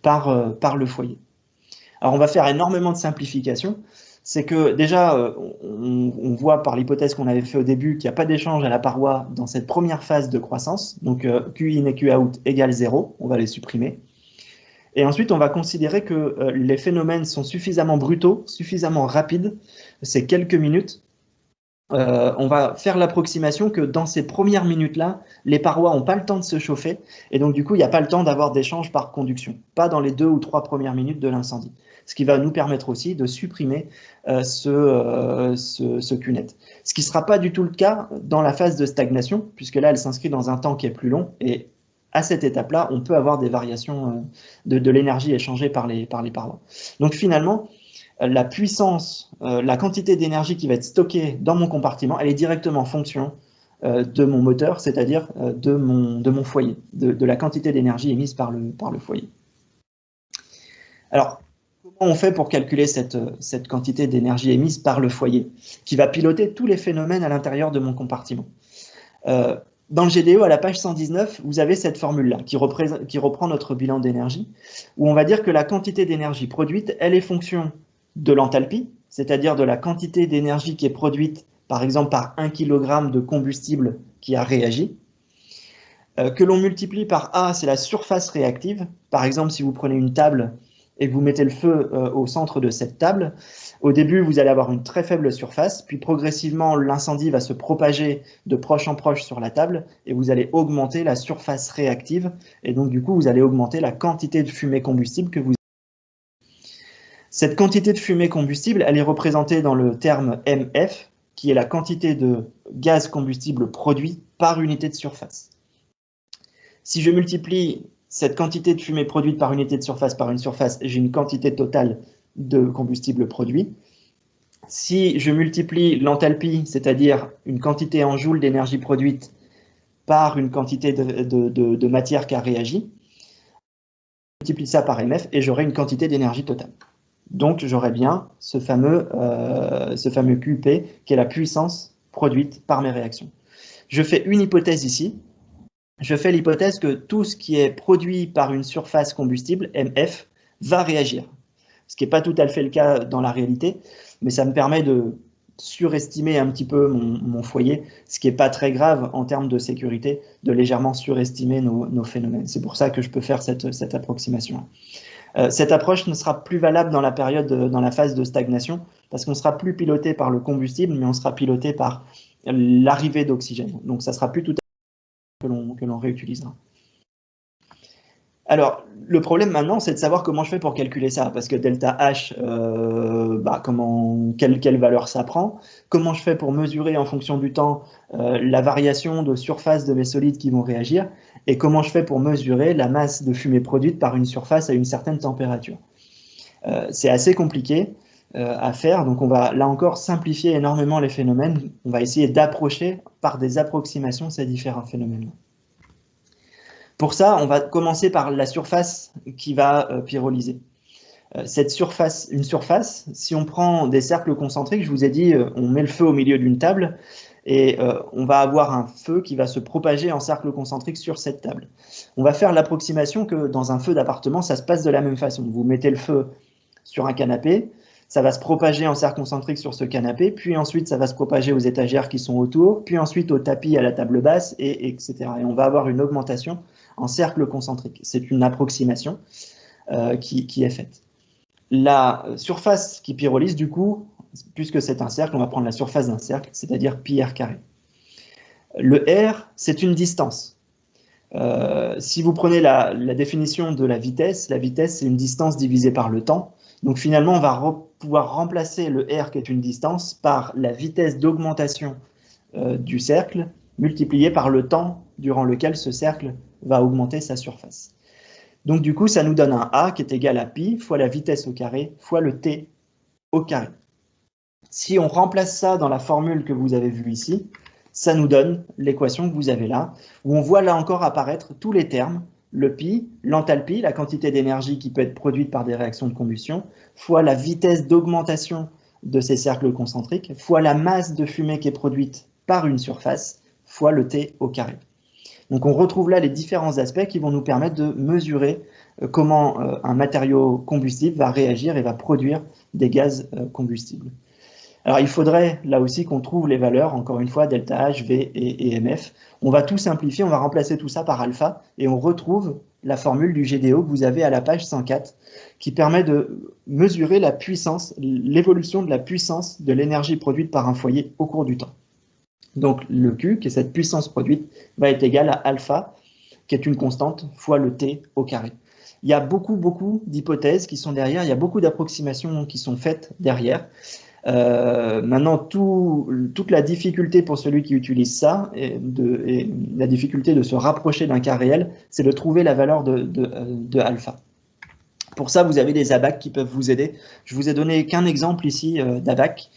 [SPEAKER 1] par le foyer. Alors on va faire énormément de simplifications. C'est que déjà, on voit par l'hypothèse qu'on avait fait au début qu'il n'y a pas d'échange à la paroi dans cette première phase de croissance. Donc Q in et Q out égale 0, on va les supprimer. Et ensuite, on va considérer que les phénomènes sont suffisamment brutaux, suffisamment rapides, c'est quelques minutes. On va faire l'approximation que dans ces premières minutes-là, les parois n'ont pas le temps de se chauffer, et donc du coup, il n'y a pas le temps d'avoir d'échange par conduction, pas dans les 2 ou 3 premières minutes de l'incendie. Ce qui va nous permettre aussi de supprimer ce QNet. Ce qui ne sera pas du tout le cas dans la phase de stagnation, puisque là, elle s'inscrit dans un temps qui est plus long, et à cette étape-là, on peut avoir des variations de l'énergie échangée par les parois. Donc finalement, la puissance, la quantité d'énergie qui va être stockée dans mon compartiment, elle est directement en fonction de mon moteur, c'est-à-dire de mon foyer, de la quantité d'énergie émise par le foyer. Alors, comment on fait pour calculer cette quantité d'énergie émise par le foyer, qui va piloter tous les phénomènes à l'intérieur de mon compartiment? Dans le GDE, à la page 119, vous avez cette formule-là qui reprend notre bilan d'énergie, où on va dire que la quantité d'énergie produite, elle est fonction de l'enthalpie, c'est-à-dire de la quantité d'énergie qui est produite, par exemple, par 1 kg de combustible qui a réagi, que l'on multiplie par A, c'est la surface réactive. Par exemple, si vous prenez une table et que vous mettez le feu au centre de cette table, au début, vous allez avoir une très faible surface, puis progressivement, l'incendie va se propager de proche en proche sur la table et vous allez augmenter la surface réactive et donc du coup, vous allez augmenter la quantité de fumée combustible que vous avez. Cette quantité de fumée combustible, elle est représentée dans le terme MF, qui est la quantité de gaz combustible produit par unité de surface. Si je multiplie cette quantité de fumée produite par unité de surface par une surface, j'ai une quantité totale de combustible produit. Si je multiplie l'enthalpie, c'est-à-dire une quantité en joules d'énergie produite par une quantité de matière qui a réagi, je multiplie ça par MF et j'aurai une quantité d'énergie totale. Donc j'aurai bien ce fameux QP qui est la puissance produite par mes réactions. Je fais une hypothèse ici. Je fais l'hypothèse que tout ce qui est produit par une surface combustible, MF, va réagir. Ce qui n'est pas tout à fait le cas dans la réalité, mais ça me permet de surestimer un petit peu mon foyer, ce qui n'est pas très grave en termes de sécurité, de légèrement surestimer nos phénomènes. C'est pour ça que je peux faire cette approximation. Cette approche ne sera plus valable dans dans la phase de stagnation, parce qu'on ne sera plus piloté par le combustible, mais on sera piloté par l'arrivée d'oxygène. Donc ça sera plus tout à fait que l'on réutilisera. Alors, le problème maintenant, c'est de savoir comment je fais pour calculer ça, parce que delta H, quelle valeur ça prend, comment je fais pour mesurer en fonction du temps la variation de surface de mes solides qui vont réagir, et comment je fais pour mesurer la masse de fumée produite par une surface à une certaine température. C'est assez compliqué à faire, donc on va là encore simplifier énormément les phénomènes, on va essayer d'approcher par des approximations ces différents phénomènes. Pour ça, on va commencer par la surface qui va pyrolyser. Cette surface, si on prend des cercles concentriques, je vous ai dit, on met le feu au milieu d'une table et on va avoir un feu qui va se propager en cercle concentrique sur cette table. On va faire l'approximation que dans un feu d'appartement, ça se passe de la même façon. Vous mettez le feu sur un canapé, ça va se propager en cercle concentrique sur ce canapé, puis ensuite ça va se propager aux étagères qui sont autour, puis ensuite au tapis, à la table basse, etc. Et on va avoir une augmentation en cercle concentrique. C'est une approximation qui est faite. La surface qui pyrolyse, du coup, puisque c'est un cercle, on va prendre la surface d'un cercle, c'est-à-dire pi r carré. Le R, c'est une distance. Si vous prenez la définition de la vitesse, c'est une distance divisée par le temps. Donc finalement, on va pouvoir remplacer le R, qui est une distance, par la vitesse d'augmentation du cercle, multipliée par le temps durant lequel ce cercle va augmenter sa surface. Donc du coup, ça nous donne un A qui est égal à pi fois la vitesse au carré fois le t au carré. Si on remplace ça dans la formule que vous avez vue ici, ça nous donne l'équation que vous avez là, où on voit là encore apparaître tous les termes, le pi, l'enthalpie, la quantité d'énergie qui peut être produite par des réactions de combustion, fois la vitesse d'augmentation de ces cercles concentriques, fois la masse de fumée qui est produite par une surface, fois le t au carré. Donc on retrouve là les différents aspects qui vont nous permettre de mesurer comment un matériau combustible va réagir et va produire des gaz combustibles. Alors il faudrait là aussi qu'on trouve les valeurs, encore une fois, delta H, V et MF. On va tout simplifier, on va remplacer tout ça par alpha et on retrouve la formule du GDO que vous avez à la page 104 qui permet de mesurer la puissance, l'évolution de la puissance de l'énergie produite par un foyer au cours du temps. Donc le Q, qui est cette puissance produite, va être égal à alpha, qui est une constante, fois le T au carré. Il y a beaucoup d'hypothèses qui sont derrière, il y a beaucoup d'approximations qui sont faites derrière. Maintenant, toute la difficulté pour celui qui utilise ça, et la difficulté de se rapprocher d'un cas réel, c'est de trouver la valeur de alpha. Pour ça, vous avez des ABAC qui peuvent vous aider. Je vous ai donné qu'un exemple ici d'ABAC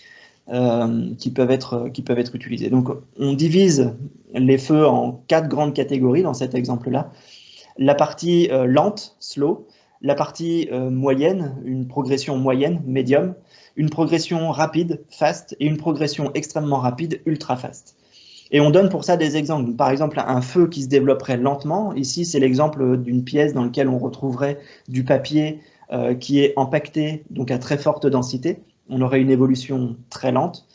[SPEAKER 1] qui peuvent être utilisés. Donc, on divise les feux en 4 grandes catégories dans cet exemple-là. La partie lente, slow, la partie moyenne, une progression moyenne, médium, une progression rapide, fast, et une progression extrêmement rapide, ultra fast. Et on donne pour ça des exemples. Par exemple, un feu qui se développerait lentement. Ici, c'est l'exemple d'une pièce dans laquelle on retrouverait du papier qui est empaqueté, donc à très forte densité. On aurait une évolution très lente.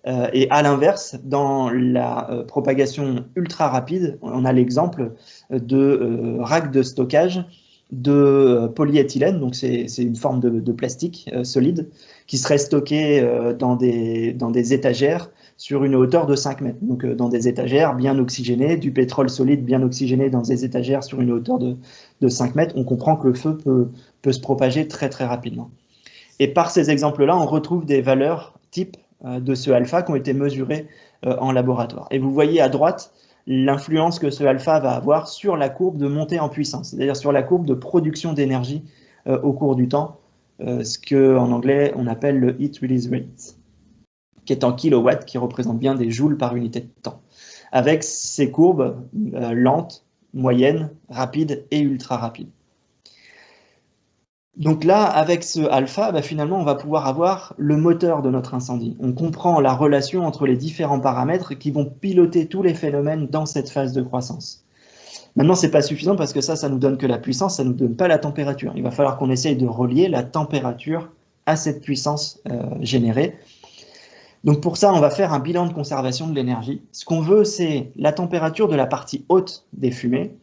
[SPEAKER 1] Et à l'inverse, dans la propagation ultra rapide, on a l'exemple de racks de stockage de polyéthylène, donc c'est une forme de plastique solide, qui serait stocké dans des étagères sur une hauteur de 5 mètres. Donc dans des étagères bien oxygénées, du pétrole solide bien oxygéné dans des étagères sur une hauteur de 5 mètres, on comprend que le feu peut se propager très rapidement. Et par ces exemples-là, on retrouve des valeurs types de ce alpha qui ont été mesurées en laboratoire. Et vous voyez à droite l'influence que ce alpha va avoir sur la courbe de montée en puissance, c'est-à-dire sur la courbe de production d'énergie au cours du temps, ce qu'en anglais on appelle le heat release rate, qui est en kilowatts, qui représente bien des joules par unité de temps, avec ces courbes lentes, moyennes, rapides et ultra rapides. Donc là, avec ce alpha, finalement, on va pouvoir avoir le moteur de notre incendie. On comprend la relation entre les différents paramètres qui vont piloter tous les phénomènes dans cette phase de croissance. Maintenant, ce n'est pas suffisant parce que ça nous donne que la puissance, ça ne nous donne pas la température. Il va falloir qu'on essaye de relier la température à cette puissance générée. Donc pour ça, on va faire un bilan de conservation de l'énergie. Ce qu'on veut, c'est la température de la partie haute des fumées,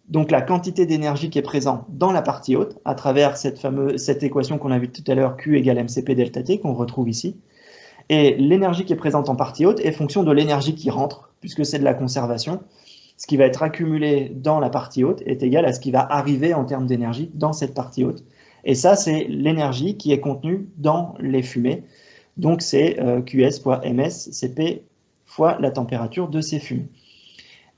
[SPEAKER 1] donc la quantité d'énergie qui est présente dans la partie haute, à travers cette équation qu'on a vue tout à l'heure, Q égale mCp delta T, qu'on retrouve ici. Et l'énergie qui est présente en partie haute est fonction de l'énergie qui rentre, puisque c'est de la conservation. Ce qui va être accumulé dans la partie haute est égal à ce qui va arriver en termes d'énergie dans cette partie haute. Et ça, c'est l'énergie qui est contenue dans les fumées. Donc, c'est Qs fois Ms, Cp fois la température de ces fumées.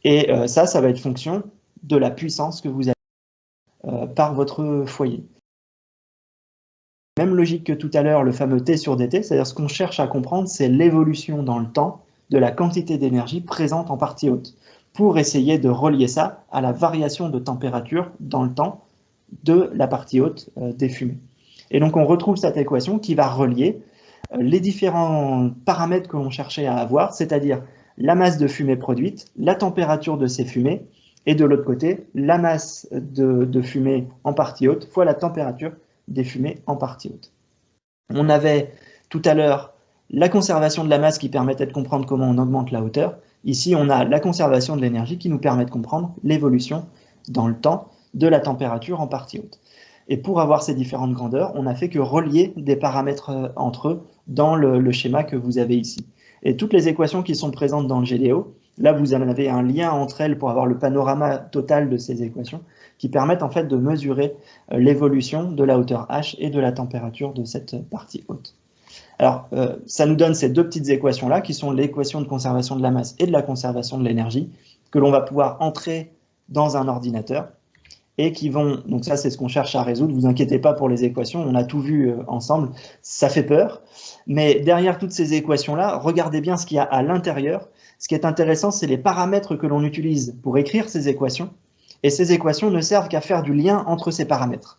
[SPEAKER 1] Et ça va être fonction de la puissance que vous avez par votre foyer. Même logique que tout à l'heure, le fameux T sur dt, c'est-à-dire ce qu'on cherche à comprendre, c'est l'évolution dans le temps de la quantité d'énergie présente en partie haute, pour essayer de relier ça à la variation de température dans le temps de la partie haute des fumées. Et donc on retrouve cette équation qui va relier les différents paramètres que l'on cherchait à avoir, c'est-à-dire la masse de fumée produite, la température de ces fumées, et de l'autre côté, la masse de fumée en partie haute fois la température des fumées en partie haute. On avait tout à l'heure la conservation de la masse qui permettait de comprendre comment on augmente la hauteur. Ici, on a la conservation de l'énergie qui nous permet de comprendre l'évolution dans le temps de la température en partie haute. Et pour avoir ces différentes grandeurs, on n'a fait que relier des paramètres entre eux dans le schéma que vous avez ici. Et toutes les équations qui sont présentes dans le GDO, là vous en avez un lien entre elles pour avoir le panorama total de ces équations qui permettent en fait de mesurer l'évolution de la hauteur h et de la température de cette partie haute. Alors, ça nous donne ces deux petites équations-là, qui sont l'équation de conservation de la masse et de la conservation de l'énergie, que l'on va pouvoir entrer dans un ordinateur, et qui vont, donc ça c'est ce qu'on cherche à résoudre, vous inquiétez pas pour les équations, on a tout vu ensemble, ça fait peur, mais derrière toutes ces équations-là, regardez bien ce qu'il y a à l'intérieur. Ce qui est intéressant, c'est les paramètres que l'on utilise pour écrire ces équations, et ces équations ne servent qu'à faire du lien entre ces paramètres.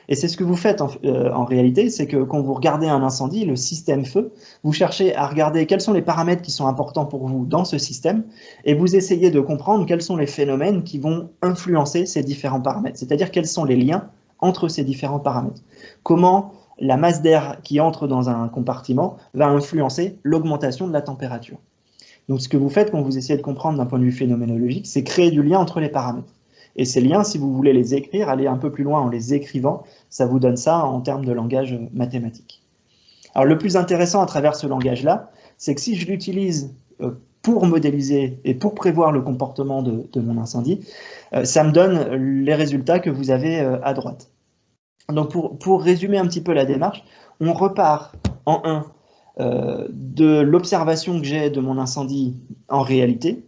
[SPEAKER 1] Et c'est ce que vous faites en réalité, c'est que quand vous regardez un incendie, le système feu, vous cherchez à regarder quels sont les paramètres qui sont importants pour vous dans ce système, et vous essayez de comprendre quels sont les phénomènes qui vont influencer ces différents paramètres, c'est-à-dire quels sont les liens entre ces différents paramètres. Comment la masse d'air qui entre dans un compartiment va influencer l'augmentation de la température. Donc ce que vous faites quand vous essayez de comprendre d'un point de vue phénoménologique, c'est créer du lien entre les paramètres. Et ces liens, si vous voulez les écrire, aller un peu plus loin en les écrivant, ça vous donne ça en termes de langage mathématique. Alors le plus intéressant à travers ce langage-là, c'est que si je l'utilise pour modéliser et pour prévoir le comportement de mon incendie, ça me donne les résultats que vous avez à droite. Donc pour résumer un petit peu la démarche, on repart en 1 de l'observation que j'ai de mon incendie en réalité.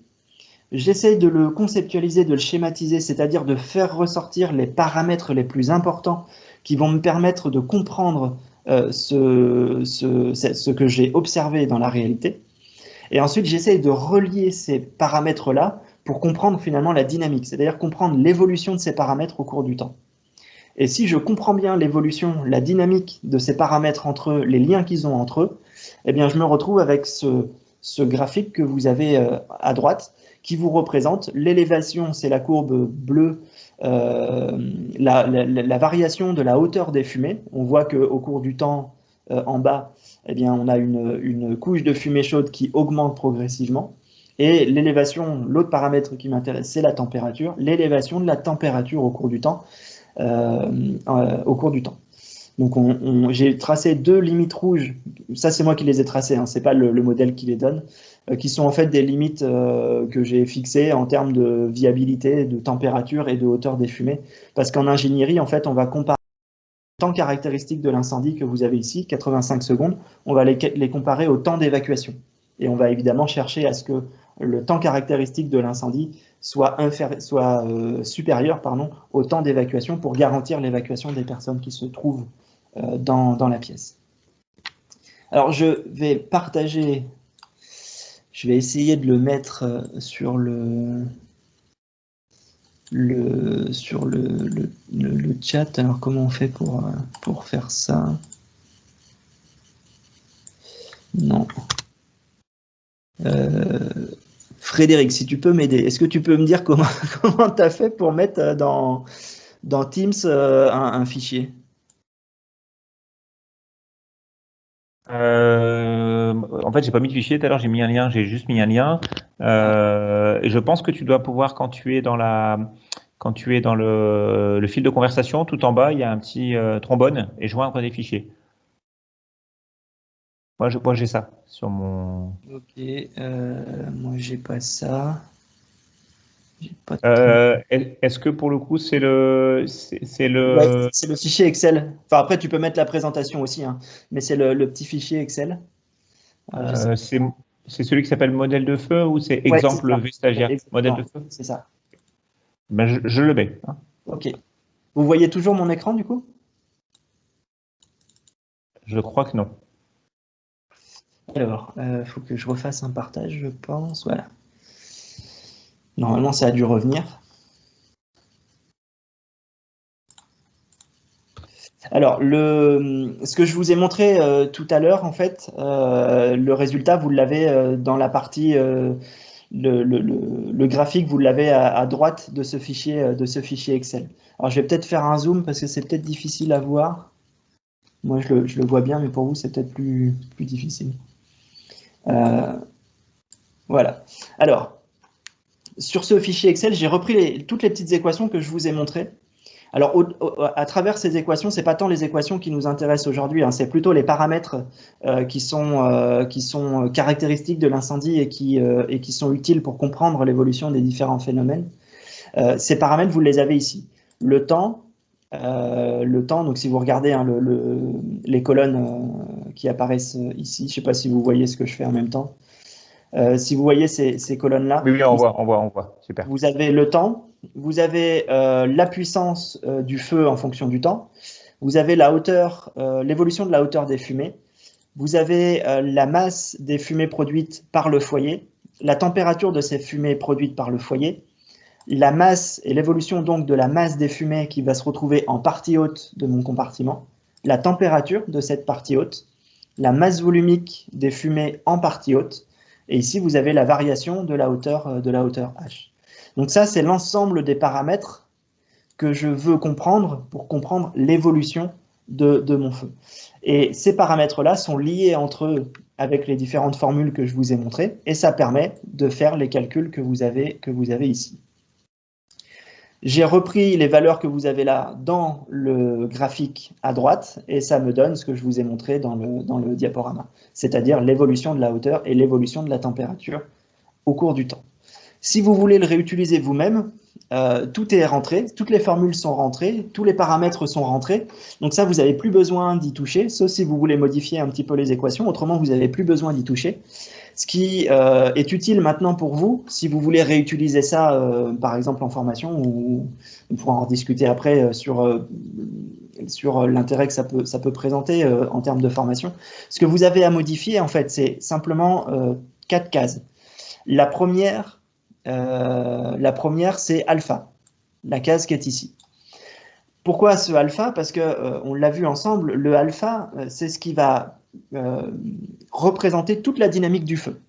[SPEAKER 1] J'essaye de le conceptualiser, de le schématiser, c'est-à-dire de faire ressortir les paramètres les plus importants qui vont me permettre de comprendre ce que j'ai observé dans la réalité. Et ensuite, j'essaye de relier ces paramètres-là pour comprendre finalement la dynamique, c'est-à-dire comprendre l'évolution de ces paramètres au cours du temps. Et si je comprends bien l'évolution, la dynamique de ces paramètres entre eux, les liens qu'ils ont entre eux, eh bien, je me retrouve avec ce graphique que vous avez à droite, qui vous représente l'élévation, c'est la courbe bleue, la variation de la hauteur des fumées. On voit qu'au cours du temps, en bas, eh bien, on a une couche de fumée chaude qui augmente progressivement. Et l'élévation, l'autre paramètre qui m'intéresse, c'est la température, l'élévation de la température au cours du temps. Donc j'ai tracé 2 limites rouges, ça c'est moi qui les ai tracées, hein, c'est pas le modèle qui les donne, qui sont en fait des limites que j'ai fixées en termes de viabilité, de température et de hauteur des fumées, parce qu'en ingénierie en fait on va comparer le temps caractéristique de l'incendie que vous avez ici, 85 secondes, on va les comparer au temps d'évacuation, et on va évidemment chercher à ce que le temps caractéristique de l'incendie soit supérieur au temps d'évacuation pour garantir l'évacuation des personnes qui se trouvent dans la pièce. Alors je vais partager, je vais essayer de le mettre sur le chat. Alors comment on fait pour faire ça? Non. Frédéric, si tu peux m'aider, est-ce que tu peux me dire comment tu as fait pour mettre dans Teams un fichier?
[SPEAKER 2] En fait, j'ai pas mis de fichier tout à l'heure, j'ai mis un lien, j'ai juste mis un lien. Et je pense que tu dois pouvoir, quand quand tu es dans le fil de conversation, tout en bas, il y a un petit trombone et joindre des fichiers. Moi, j'ai ça sur mon.
[SPEAKER 1] Ok, moi j'ai pas ça. J'ai pas de
[SPEAKER 2] Est-ce que pour le coup, c'est le.
[SPEAKER 1] Ouais, c'est le fichier Excel. Enfin, après, tu peux mettre la présentation aussi, hein, mais c'est le petit fichier Excel.
[SPEAKER 2] C'est celui qui s'appelle modèle de feu ou c'est
[SPEAKER 1] Ouais, c'est
[SPEAKER 2] exemple
[SPEAKER 1] ça.
[SPEAKER 2] V stagiaire? Modèle de
[SPEAKER 1] Exactement,
[SPEAKER 2] feu?
[SPEAKER 1] c'est ça.
[SPEAKER 2] Ben, je le mets, hein.
[SPEAKER 1] Ok. Vous voyez toujours mon écran du coup?
[SPEAKER 2] Je crois que non.
[SPEAKER 1] Alors, faut que je refasse un partage, je pense. Voilà. Normalement, ça a dû revenir. Alors, ce que je vous ai montré tout à l'heure, en fait, le résultat, vous l'avez dans la partie, le graphique, vous l'avez à droite de ce fichier Excel. Alors, je vais peut-être faire un zoom parce que c'est peut-être difficile à voir. Moi, je le vois bien, mais pour vous, c'est peut-être plus difficile. Voilà. Alors, sur ce fichier Excel, j'ai repris toutes les petites équations que je vous ai montrées. Alors, à travers ces équations, ce n'est pas tant les équations qui nous intéressent aujourd'hui, hein, c'est plutôt les paramètres qui sont caractéristiques de l'incendie et qui sont utiles pour comprendre l'évolution des différents phénomènes. Ces paramètres, vous les avez ici. Le temps, donc si vous regardez hein, les colonnes qui apparaissent ici, je ne sais pas si vous voyez ce que je fais en même temps. Si vous voyez ces colonnes-là,
[SPEAKER 2] Oui, on voit. Super.
[SPEAKER 1] vous avez le temps, vous avez la puissance du feu en fonction du temps, vous avez la hauteur, l'évolution de la hauteur des fumées, vous avez la masse des fumées produites par le foyer, la température de ces fumées produites par le foyer, la masse et l'évolution donc de la masse des fumées qui va se retrouver en partie haute de mon compartiment, la température de cette partie haute, la masse volumique des fumées en partie haute, et ici vous avez la variation de la hauteur H. Donc ça, c'est l'ensemble des paramètres que je veux comprendre pour comprendre l'évolution de mon feu. Et ces paramètres-là sont liés entre eux avec les différentes formules que je vous ai montrées, et ça permet de faire les calculs que vous avez ici. J'ai repris les valeurs que vous avez là dans le graphique à droite, et ça me donne ce que je vous ai montré dans le diaporama, c'est-à-dire l'évolution de la hauteur et l'évolution de la température au cours du temps. Si vous voulez le réutiliser vous-même, tout est rentré, toutes les formules sont rentrées, tous les paramètres sont rentrés. Donc ça, vous n'avez plus besoin d'y toucher, sauf si vous voulez modifier un petit peu les équations. Autrement, vous n'avez plus besoin d'y toucher. Ce qui est utile maintenant pour vous, si vous voulez réutiliser ça, par exemple en formation, ou on pourra en discuter après sur l'intérêt que ça peut présenter en termes de formation. Ce que vous avez à modifier, en fait, c'est simplement 4 cases. La première, c'est alpha, la case qui est ici. Pourquoi ce alpha? Parce que on l'a vu ensemble, le alpha, c'est ce qui va représenter toute la dynamique du feu.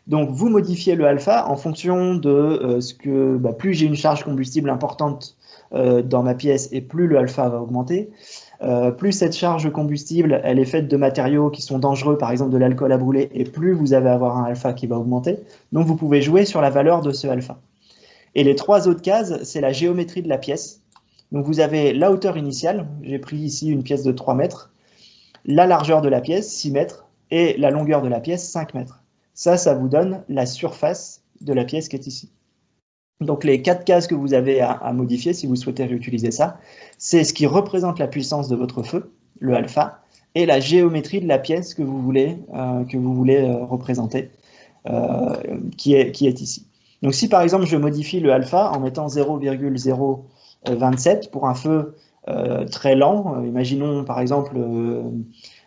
[SPEAKER 1] Donc vous modifiez le alpha en fonction de ce que plus j'ai une charge combustible importante dans ma pièce et plus le alpha va augmenter. Plus cette charge combustible elle est faite de matériaux qui sont dangereux, par exemple de l'alcool à brûler, et plus vous allez avoir un alpha qui va augmenter. Donc vous pouvez jouer sur la valeur de ce alpha. Et les 3 autres cases, c'est la géométrie de la pièce. Donc vous avez la hauteur initiale, j'ai pris ici une pièce de 3 mètres, la largeur de la pièce, 6 mètres, et la longueur de la pièce, 5 mètres. Ça vous donne la surface de la pièce qui est ici. Donc les 4 cases que vous avez à modifier, si vous souhaitez réutiliser ça, c'est ce qui représente la puissance de votre feu, le alpha, et la géométrie de la pièce que vous voulez représenter, qui est ici. Donc si par exemple je modifie le alpha en mettant 0,027 pour un feu très lent, imaginons par exemple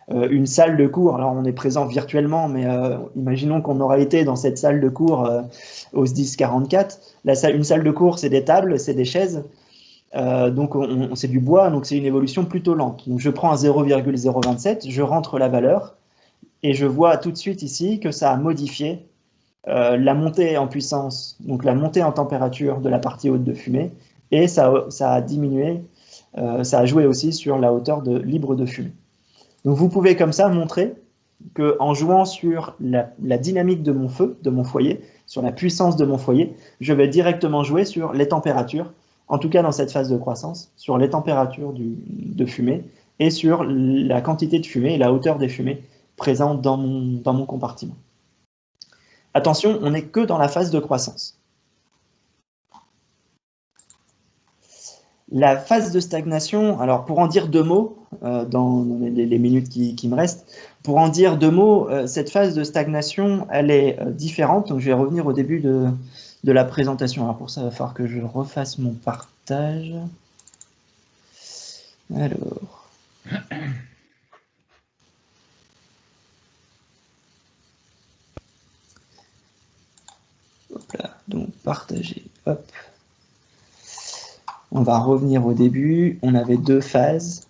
[SPEAKER 1] une salle de cours, alors on est présent virtuellement, mais imaginons qu'on aurait été dans cette salle de cours au SDIS 44. Une salle de cours, c'est des tables, c'est des chaises, donc c'est du bois, donc c'est une évolution plutôt lente. Donc je prends un 0,027, je rentre la valeur, et je vois tout de suite ici que ça a modifié la montée en puissance, donc la montée en température de la partie haute de fumée, et ça a diminué, ça a joué aussi sur la hauteur libre de fumée. Donc vous pouvez comme ça montrer qu'en jouant sur la dynamique de mon feu, de mon foyer, sur la puissance de mon foyer, je vais directement jouer sur les températures en tout cas dans cette phase de croissance, sur les températures de fumée et sur la quantité de fumée et la hauteur des fumées présentes dans mon compartiment. Attention, on n'est que dans la phase de croissance. La phase de stagnation, alors pour en dire deux mots, dans les minutes qui me restent, pour en dire deux mots, cette phase de stagnation, elle est différente. Donc je vais revenir au début de la présentation. Alors pour ça, il va falloir que je refasse mon partage. Alors. Hop là, donc partager, hop. On va revenir au début. On avait deux phases.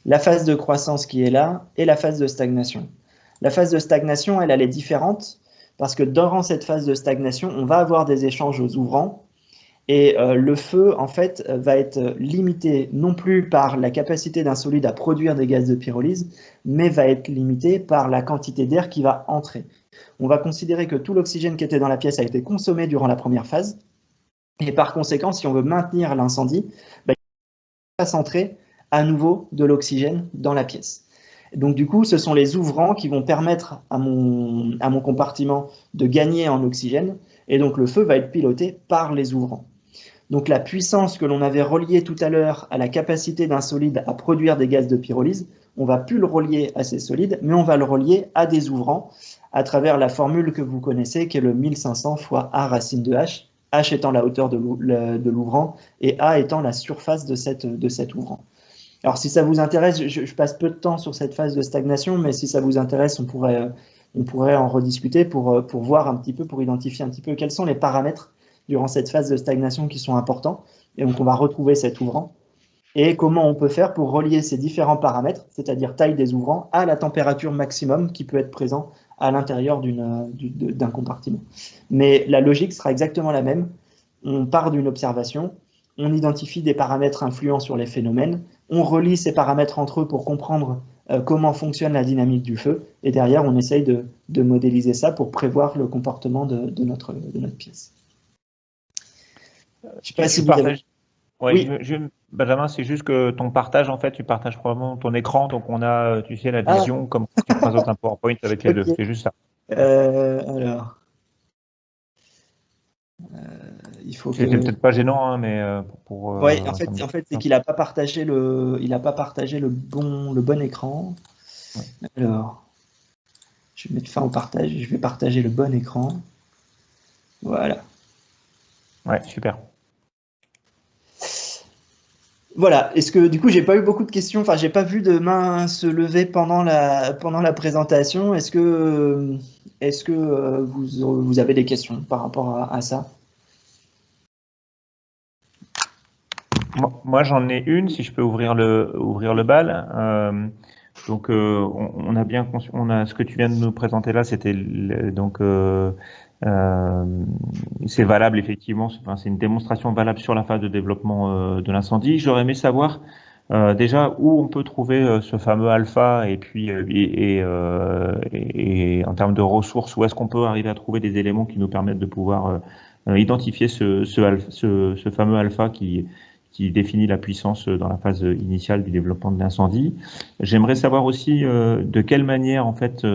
[SPEAKER 1] La phase de croissance qui est là et la phase de stagnation. La phase de stagnation, elle est différente parce que durant cette phase de stagnation, on va avoir des échanges aux ouvrants et le feu, en fait, va être limité non plus par la capacité d'un solide à produire des gaz de pyrolyse, mais va être limité par la quantité d'air qui va entrer. On va considérer que tout l'oxygène qui était dans la pièce a été consommé durant la première phase. Et par conséquent, si on veut maintenir l'incendie, il va entrer à nouveau de l'oxygène dans la pièce. Donc du coup, ce sont les ouvrants qui vont permettre à mon compartiment de gagner en oxygène, et donc le feu va être piloté par les ouvrants. Donc la puissance que l'on avait reliée tout à l'heure à la capacité d'un solide à produire des gaz de pyrolyse, on ne va plus le relier à ces solides, mais on va le relier à des ouvrants à travers la formule que vous connaissez, qui est le 1500 fois A racine de H, H étant la hauteur de l'ouvrant et A étant la surface de cet ouvrant. Alors si ça vous intéresse, je passe peu de temps sur cette phase de stagnation, mais si ça vous intéresse, on pourrait en rediscuter pour voir un petit peu, pour identifier un petit peu quels sont les paramètres durant cette phase de stagnation qui sont importants. Et donc on va retrouver cet ouvrant et comment on peut faire pour relier ces différents paramètres, c'est-à-dire taille des ouvrants, à la température maximum qui peut être présent à l'intérieur d'un compartiment. Mais la logique sera exactement la même. On part d'une observation, on identifie des paramètres influents sur les phénomènes, on relie ces paramètres entre eux pour comprendre comment fonctionne la dynamique du feu, et derrière, on essaye de modéliser ça pour prévoir le comportement de notre pièce.
[SPEAKER 2] Je ne sais pas si vous avez... Oui. Benjamin, c'est juste que ton partage, en fait, tu partages probablement ton écran, donc on a, tu sais, la vision comme tu présentes un PowerPoint avec les deux. C'est juste ça.
[SPEAKER 1] Alors, il faut que...
[SPEAKER 2] C'est peut-être pas gênant, hein, mais pour.
[SPEAKER 1] Oui, en fait, c'est qu'il n'a pas partagé le bon écran. Ouais. Alors, je vais mettre fin au partage. Je vais partager le bon écran. Voilà.
[SPEAKER 2] Ouais, super.
[SPEAKER 1] Voilà, est-ce que du coup j'ai pas eu beaucoup de questions, enfin j'ai pas vu de main se lever pendant la présentation. Est-ce que vous avez des questions par rapport à ça?
[SPEAKER 2] Moi j'en ai une, si je peux ouvrir le bal. Donc on a bien ce que tu viens de nous présenter là, c'était donc c'est valable effectivement, c'est une démonstration valable sur la phase de développement de l'incendie. J'aurais aimé savoir déjà où on peut trouver ce fameux alpha et puis et en termes de ressources, où est-ce qu'on peut arriver à trouver des éléments qui nous permettent de pouvoir identifier ce fameux alpha qui définit la puissance dans la phase initiale du développement de l'incendie. J'aimerais savoir aussi de quelle manière en fait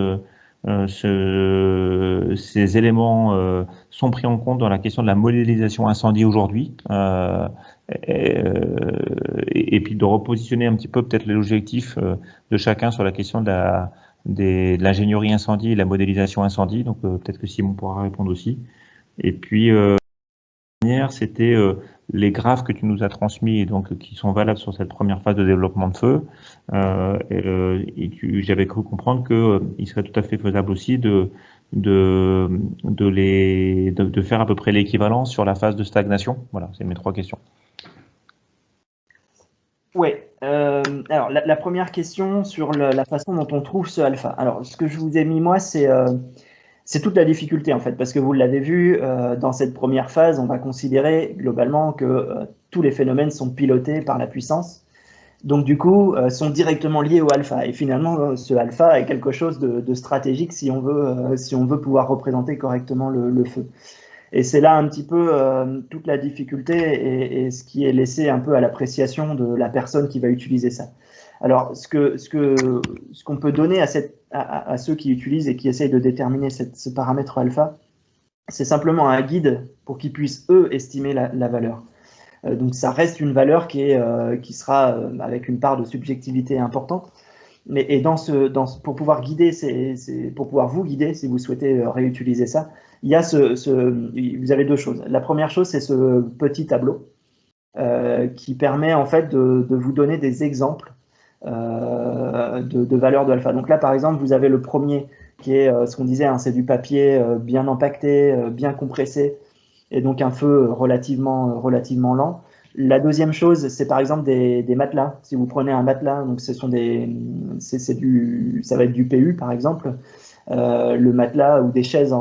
[SPEAKER 2] ces éléments sont pris en compte dans la question de la modélisation incendie aujourd'hui, et puis de repositionner un petit peu peut-être les de chacun sur la question de l'ingénierie incendie et la modélisation incendie. Donc peut-être que Simon pourra répondre aussi. Et puis c'était les graphes que tu nous as transmis et donc qui sont valables sur cette première phase de développement de feu. J'avais cru comprendre que il serait tout à fait faisable aussi de faire à peu près l'équivalent sur la phase de stagnation. Voilà, c'est mes trois questions.
[SPEAKER 1] Oui. Alors la première question sur la façon dont on trouve ce alpha. Alors ce que je vous ai mis moi, c'est toute la difficulté en fait, parce que vous l'avez vu, dans cette première phase, on va considérer globalement que tous les phénomènes sont pilotés par la puissance, donc du coup sont directement liés au alpha. Et finalement, ce alpha est quelque chose de stratégique si on veut pouvoir représenter correctement le feu. Et c'est là un petit peu toute la difficulté et ce qui est laissé un peu à l'appréciation de la personne qui va utiliser ça. Alors, ce qu'on peut donner à ceux qui utilisent et qui essayent de déterminer ce paramètre alpha, c'est simplement un guide pour qu'ils puissent, eux, estimer la valeur. Donc, ça reste une valeur qui sera avec une part de subjectivité importante. Et pour pouvoir guider, pour pouvoir vous guider, si vous souhaitez réutiliser ça, il y a vous avez deux choses. La première chose, c'est ce petit tableau qui permet en fait de vous donner des exemples de valeurs de alpha. Donc là, par exemple, vous avez le premier qui est ce qu'on disait, hein, c'est du papier bien empaqueté, bien compressé, et donc un feu relativement lent. La deuxième chose, c'est par exemple des matelas. Si vous prenez un matelas, donc ça va être du PU par exemple, le matelas ou des chaises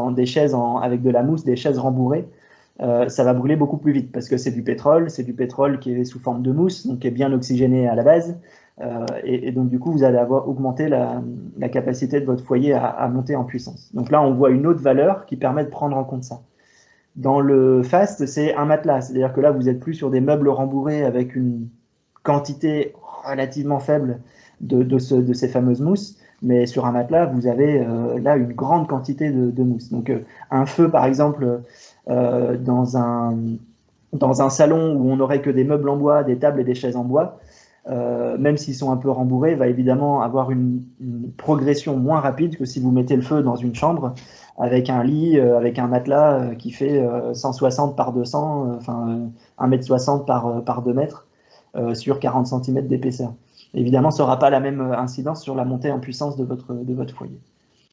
[SPEAKER 1] avec de la mousse, des chaises rembourrées, ça va brûler beaucoup plus vite parce que c'est du pétrole qui est sous forme de mousse, donc qui est bien oxygéné à la base. Et donc du coup, vous allez avoir augmenté la capacité de votre foyer à monter en puissance. Donc là, on voit une autre valeur qui permet de prendre en compte ça. Dans le fast, c'est un matelas, c'est-à-dire que là, vous n'êtes plus sur des meubles rembourrés avec une quantité relativement faible de ces fameuses mousses, mais sur un matelas, vous avez là une grande quantité de mousse. Donc un feu, par exemple, dans un salon où on n'aurait que des meubles en bois, des tables et des chaises en bois, même s'ils sont un peu rembourrés, va évidemment avoir une progression moins rapide que si vous mettez le feu dans une chambre avec un lit, avec un matelas qui fait 160 par 200, enfin 1,60 m par 2 mètres sur 40 cm d'épaisseur. Évidemment, ça n'aura pas la même incidence sur la montée en puissance de votre foyer.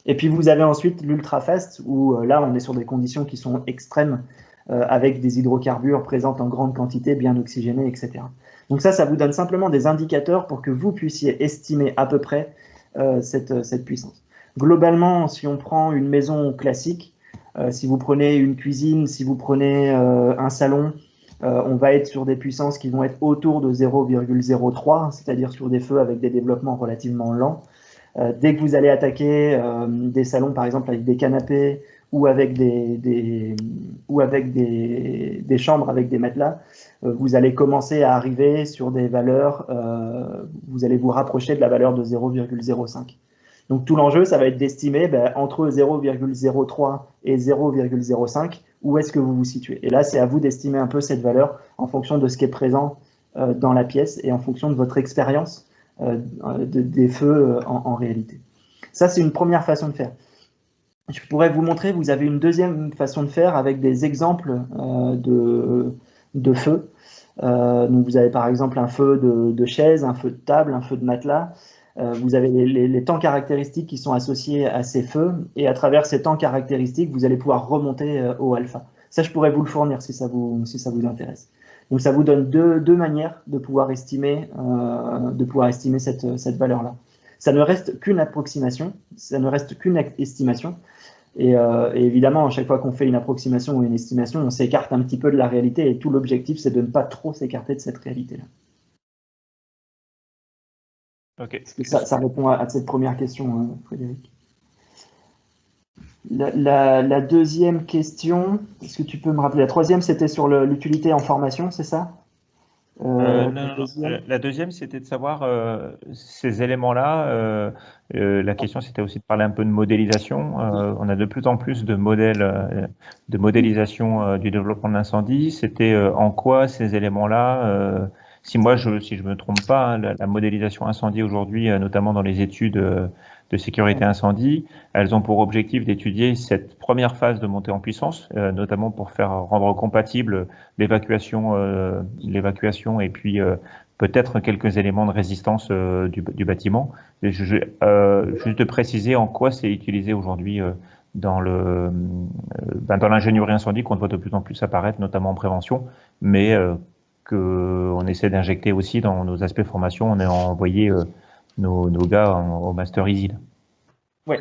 [SPEAKER 1] Et puis vous avez ensuite l'ultra fast où là on est sur des conditions qui sont extrêmes avec des hydrocarbures présents en grande quantité, bien oxygénés, etc. Donc ça vous donne simplement des indicateurs pour que vous puissiez estimer à peu près cette puissance. Globalement, si on prend une maison classique, si vous prenez une cuisine, si vous prenez un salon, on va être sur des puissances qui vont être autour de 0,03, c'est-à-dire sur des feux avec des développements relativement lents. Dès que vous allez attaquer des salons, par exemple, avec des canapés ou avec des chambres avec des matelas, vous allez commencer à arriver sur des valeurs, vous allez vous rapprocher de la valeur de 0,05. Donc tout l'enjeu, ça va être d'estimer entre 0,03 et 0,05, où est-ce que vous vous situez. Et là, c'est à vous d'estimer un peu cette valeur en fonction de ce qui est présent dans la pièce et en fonction de votre expérience des feux en réalité. Ça, c'est une première façon de faire. Je pourrais vous montrer, vous avez une deuxième façon de faire avec des exemples de feux. Donc vous avez par exemple un feu de chaise, un feu de table, un feu de matelas. Vous avez les temps caractéristiques qui sont associés à ces feux, et à travers ces temps caractéristiques, vous allez pouvoir remonter au alpha. Ça, je pourrais vous le fournir si ça vous intéresse. Donc ça vous donne deux manières de pouvoir estimer cette valeur-là. Ça ne reste qu'une approximation, ça ne reste qu'une estimation. Et évidemment, à chaque fois qu'on fait une approximation ou une estimation, on s'écarte un petit peu de la réalité, et tout l'objectif, c'est de ne pas trop s'écarter de cette réalité-là.
[SPEAKER 2] Okay.
[SPEAKER 1] Est-ce que ça répond à cette première question, Frédéric? La deuxième question, est-ce que tu peux me rappeler? La troisième, c'était sur l'utilité en formation, c'est ça?
[SPEAKER 2] Non. La deuxième, c'était de savoir ces éléments-là. La question, c'était aussi de parler un peu de modélisation. On a de plus en plus de modèles de modélisation du développement de l'incendie. C'était en quoi ces éléments-là, si je me trompe pas, hein, la modélisation incendie aujourd'hui, notamment dans les études de sécurité incendie, elles ont pour objectif d'étudier cette première phase de montée en puissance, notamment pour rendre compatible l'évacuation et puis peut-être quelques éléments de résistance du bâtiment. Juste de préciser en quoi c'est utilisé aujourd'hui dans l'ingénierie incendie, qu'on voit de plus en plus apparaître, notamment en prévention, mais qu'on essaie d'injecter aussi dans nos aspects formation. On a envoyé nos gars au Master Easy.
[SPEAKER 1] Oui.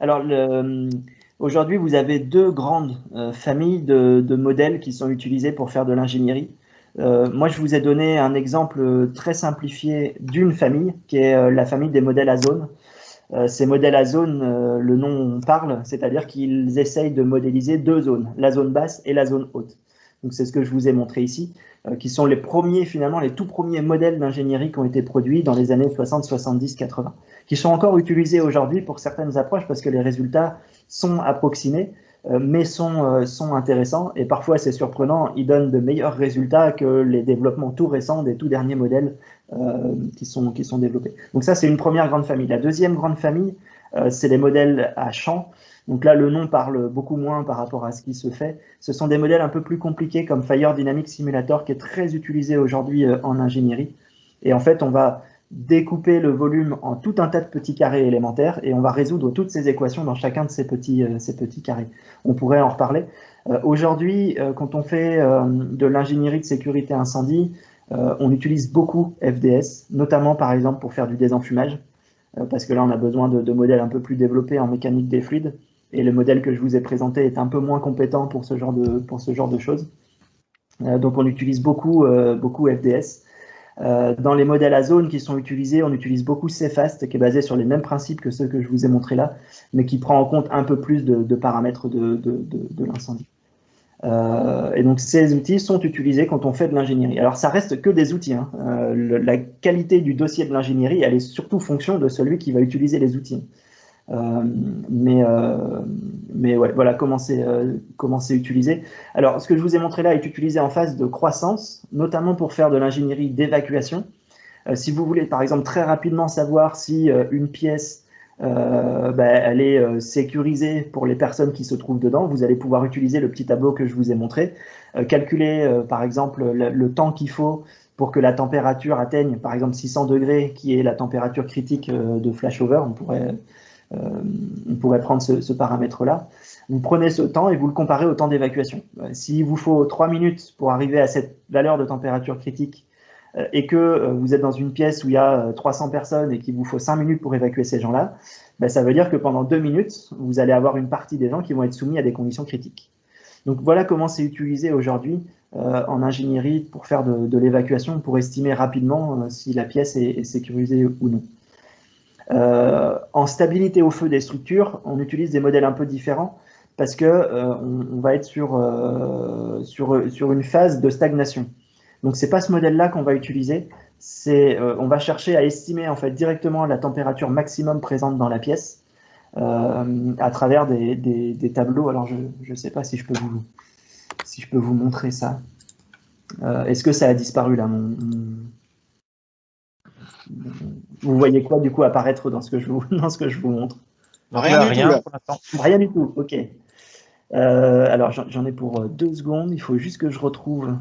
[SPEAKER 1] Alors, aujourd'hui, vous avez deux grandes familles de modèles qui sont utilisés pour faire de l'ingénierie. Moi, je vous ai donné un exemple très simplifié d'une famille, qui est la famille des modèles à zone. Ces modèles à zone, le nom parle, c'est-à-dire qu'ils essayent de modéliser deux zones, la zone basse et la zone haute. Donc c'est ce que je vous ai montré ici, qui sont les premiers, finalement, les tout premiers modèles d'ingénierie qui ont été produits dans les années 60, 70, 80, qui sont encore utilisés aujourd'hui pour certaines approches parce que les résultats sont approximés, mais sont intéressants et parfois c'est surprenant, ils donnent de meilleurs résultats que les développements tout récents des tout derniers modèles qui sont développés. Donc ça, c'est une première grande famille. La deuxième grande famille, c'est les modèles à champ. Donc là, le nom parle beaucoup moins par rapport à ce qui se fait. Ce sont des modèles un peu plus compliqués comme Fire Dynamics Simulator, qui est très utilisé aujourd'hui en ingénierie. Et en fait, on va découper le volume en tout un tas de petits carrés élémentaires et on va résoudre toutes ces équations dans chacun de ces petits carrés. On pourrait en reparler. Aujourd'hui, quand on fait de l'ingénierie de sécurité incendie, on utilise beaucoup FDS, notamment par exemple pour faire du désenfumage, parce que là on a besoin de modèles un peu plus développés en mécanique des fluides, et le modèle que je vous ai présenté est un peu moins compétent pour ce genre de choses. Donc on utilise beaucoup FDS. Dans les modèles à zone qui sont utilisés, on utilise beaucoup CFAST, qui est basé sur les mêmes principes que ceux que je vous ai montrés là, mais qui prend en compte un peu plus de paramètres de l'incendie. Et donc ces outils sont utilisés quand on fait de l'ingénierie. Alors ça reste que des outils, hein. La qualité du dossier de l'ingénierie, elle est surtout fonction de celui qui va utiliser les outils. Mais ouais, voilà comment c'est utilisé. Alors ce que je vous ai montré là est utilisé en phase de croissance, notamment pour faire de l'ingénierie d'évacuation. Si vous voulez par exemple très rapidement savoir si une pièce elle est sécurisée pour les personnes qui se trouvent dedans, vous allez pouvoir utiliser le petit tableau que je vous ai montré, calculer par exemple le temps qu'il faut pour que la température atteigne par exemple 600 degrés, qui est la température critique de flashover. On pourrait prendre ce paramètre-là. Vous prenez ce temps et vous le comparez au temps d'évacuation. S'il vous faut 3 minutes pour arriver à cette valeur de température critique et que vous êtes dans une pièce où il y a 300 personnes et qu'il vous faut 5 minutes pour évacuer ces gens-là, ça veut dire que pendant 2 minutes, vous allez avoir une partie des gens qui vont être soumis à des conditions critiques. Donc voilà comment c'est utilisé aujourd'hui en ingénierie pour faire de l'évacuation, pour estimer rapidement si la pièce est sécurisée ou non. En stabilité au feu des structures, on utilise des modèles un peu différents parce que on va être sur une phase de stagnation. Donc c'est pas ce modèle-là qu'on va utiliser. On va chercher à estimer en fait directement la température maximum présente dans la pièce à travers des tableaux. Alors je sais pas si je peux vous montrer ça. Est-ce que ça a disparu là Vous voyez quoi du coup apparaître dans ce que je vous montre?
[SPEAKER 2] Rien du tout,
[SPEAKER 1] pour l'instant. Rien du tout, ok. Alors j'en ai pour 2 secondes, il faut juste que je retrouve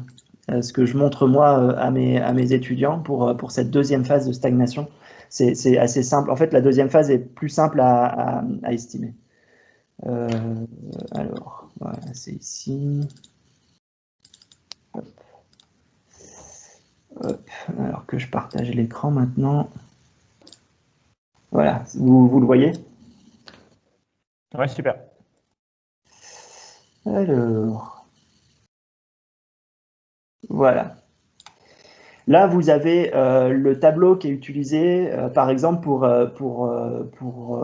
[SPEAKER 1] ce que je montre moi à mes étudiants pour cette deuxième phase de stagnation. C'est assez simple. En fait, la deuxième phase est plus simple à estimer. Alors, voilà, c'est ici. Hop. Hop. Alors que je partage l'écran maintenant. Voilà, vous le voyez?
[SPEAKER 2] Ouais, super.
[SPEAKER 1] Alors, voilà. Là, vous avez le tableau qui est utilisé, par exemple, pour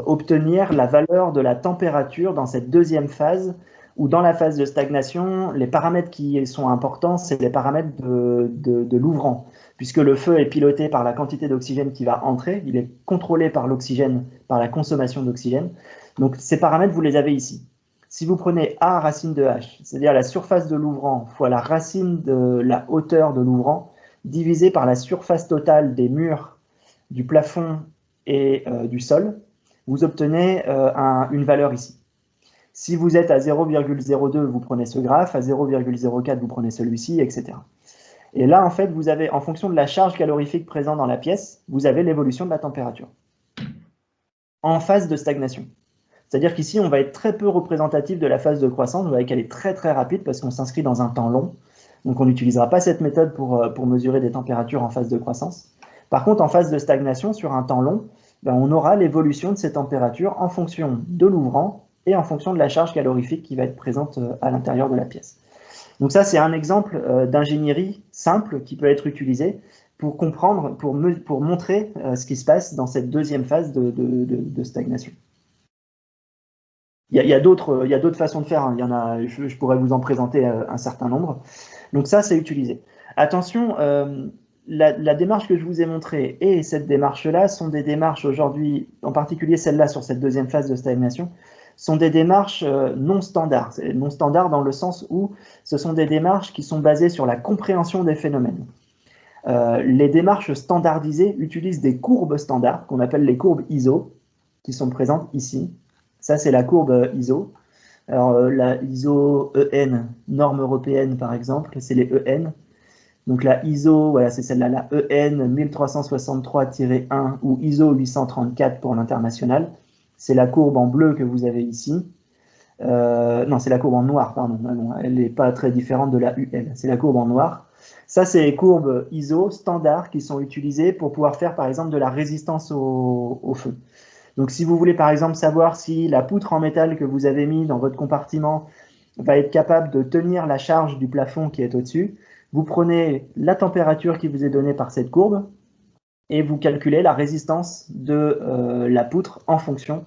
[SPEAKER 1] obtenir la valeur de la température dans cette deuxième phase, ou dans la phase de stagnation, les paramètres qui sont importants, c'est les paramètres de l'ouvrant, puisque le feu est piloté par la quantité d'oxygène qui va entrer, il est contrôlé par l'oxygène, par la consommation d'oxygène. Donc ces paramètres, vous les avez ici. Si vous prenez A racine de H, c'est-à-dire la surface de l'ouvrant fois la racine de la hauteur de l'ouvrant, divisé par la surface totale des murs, du plafond et du sol, vous obtenez une valeur ici. Si vous êtes à 0,02, vous prenez ce graphe, à 0,04, vous prenez celui-ci, etc. Et là, en fait, vous avez, en fonction de la charge calorifique présente dans la pièce, vous avez l'évolution de la température en phase de stagnation. C'est-à-dire qu'ici, on va être très peu représentatif de la phase de croissance, vous voyez qu'elle est très très rapide parce qu'on s'inscrit dans un temps long. Donc on n'utilisera pas cette méthode pour mesurer des températures en phase de croissance. Par contre, en phase de stagnation, sur un temps long, on aura l'évolution de ces températures en fonction de l'ouvrant et en fonction de la charge calorifique qui va être présente à l'intérieur de la pièce. Donc ça, c'est un exemple d'ingénierie simple qui peut être utilisé, pour comprendre, pour montrer ce qui se passe dans cette deuxième phase de stagnation. Il y a d'autres façons de faire, hein. Je pourrais vous en présenter un certain nombre. Donc ça, c'est utilisé. Attention, la démarche que je vous ai montrée et cette démarche-là sont des démarches aujourd'hui, en particulier celle-là sur cette deuxième phase de stagnation, sont des démarches non standards. Non standards dans le sens où ce sont des démarches qui sont basées sur la compréhension des phénomènes. Les démarches standardisées utilisent des courbes standards qu'on appelle les courbes ISO, qui sont présentes ici. Ça, c'est la courbe ISO. Alors, la ISO EN, norme européenne par exemple, c'est les EN. Donc la ISO, voilà, c'est celle-là, la EN 1363-1 ou ISO 834 pour l'international. C'est la courbe en bleu que vous avez ici. Non, c'est la courbe en noir, pardon. Non, elle n'est pas très différente de la UL. C'est la courbe en noir. Ça, c'est les courbes ISO standards qui sont utilisées pour pouvoir faire, par exemple, de la résistance au feu. Donc, si vous voulez, par exemple, savoir si la poutre en métal que vous avez mis dans votre compartiment va être capable de tenir la charge du plafond qui est au-dessus, vous prenez la température qui vous est donnée par cette courbe et vous calculez la résistance de la poutre en fonction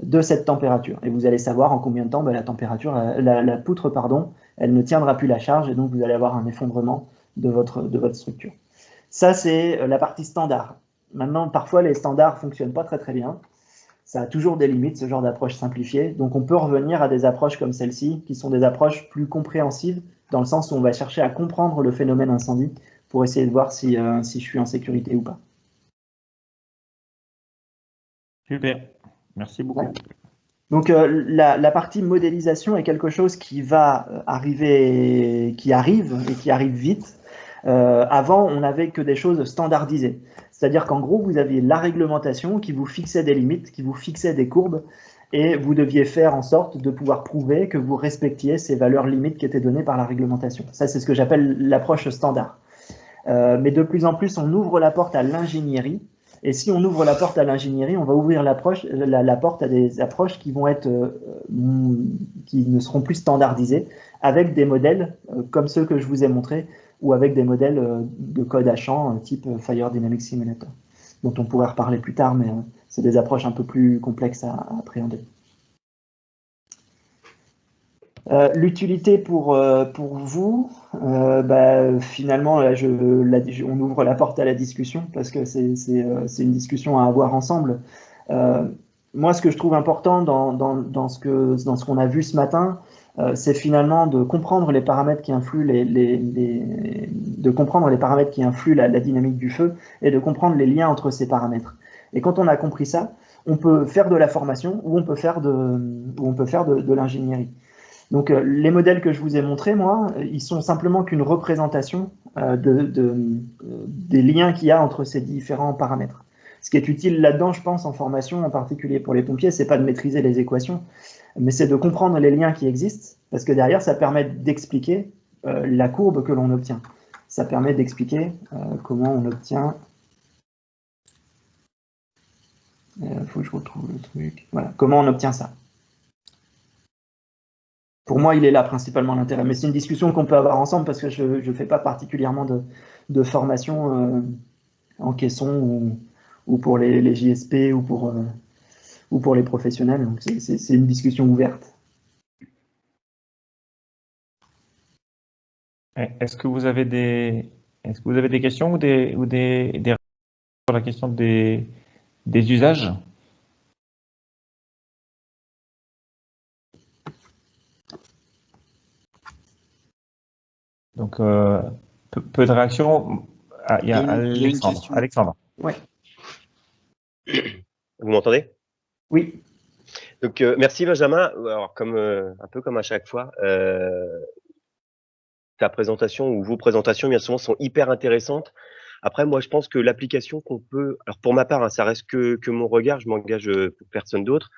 [SPEAKER 1] de cette température. Et vous allez savoir en combien de temps la poutre, pardon, elle ne tiendra plus la charge et donc vous allez avoir un effondrement de votre structure. Ça, c'est la partie standard. Maintenant, parfois, les standards ne fonctionnent pas très très bien. Ça a toujours des limites, ce genre d'approche simplifiée. Donc, on peut revenir à des approches comme celle-ci, qui sont des approches plus compréhensives, dans le sens où on va chercher à comprendre le phénomène incendie pour essayer de voir si je suis en sécurité ou pas.
[SPEAKER 2] Super, merci beaucoup. Ouais.
[SPEAKER 1] Donc, la partie modélisation est quelque chose qui va arriver, qui arrive vite. Avant, on n'avait que des choses standardisées. C'est-à-dire qu'en gros, vous aviez la réglementation qui vous fixait des limites, qui vous fixait des courbes, et vous deviez faire en sorte de pouvoir prouver que vous respectiez ces valeurs limites qui étaient données par la réglementation. Ça, c'est ce que j'appelle l'approche standard. Mais de plus en plus, on ouvre la porte à l'ingénierie. Et si on ouvre la porte à l'ingénierie, on va ouvrir la porte à des approches qui vont être, qui ne seront plus standardisées, avec des modèles comme ceux que je vous ai montrés, ou avec des modèles de code à champ type Fire Dynamics Simulator, dont on pourrait reparler plus tard, mais c'est des approches un peu plus complexes à appréhender. L'utilité pour vous, finalement, là, on ouvre la porte à la discussion parce que c'est une discussion à avoir ensemble. Moi, ce que je trouve important dans ce qu'on a vu ce matin, c'est finalement de comprendre les paramètres qui influent la dynamique du feu et de comprendre les liens entre ces paramètres. Et quand on a compris ça, on peut faire de la formation ou on peut faire de l'ingénierie. Donc, les modèles que je vous ai montrés, moi, ils sont simplement qu'une représentation des liens qu'il y a entre ces différents paramètres. Ce qui est utile là-dedans, je pense, en formation, en particulier pour les pompiers, c'est pas de maîtriser les équations, mais c'est de comprendre les liens qui existent, parce que derrière, ça permet d'expliquer la courbe que l'on obtient. Ça permet d'expliquer comment on obtient... faut que je retrouve le truc. Voilà, comment on obtient ça. Pour moi, il est là principalement l'intérêt, mais c'est une discussion qu'on peut avoir ensemble parce que je ne fais pas particulièrement de formation en caisson ou pour les JSP ou pour les professionnels. Donc c'est une discussion ouverte.
[SPEAKER 2] Est-ce que vous avez des questions ou des sur la question des usages? Donc, peu de réactions. Ah, il y a Alexandre.
[SPEAKER 1] Ouais.
[SPEAKER 3] Vous m'entendez?
[SPEAKER 1] Oui.
[SPEAKER 3] Donc, merci Benjamin. Alors, un peu comme à chaque fois, ta présentation ou vos présentations, bien souvent, sont hyper intéressantes. Après, moi, je pense que l'application qu'on peut... Alors, pour ma part, hein, ça reste que mon regard, je m'engage pour personne d'autre.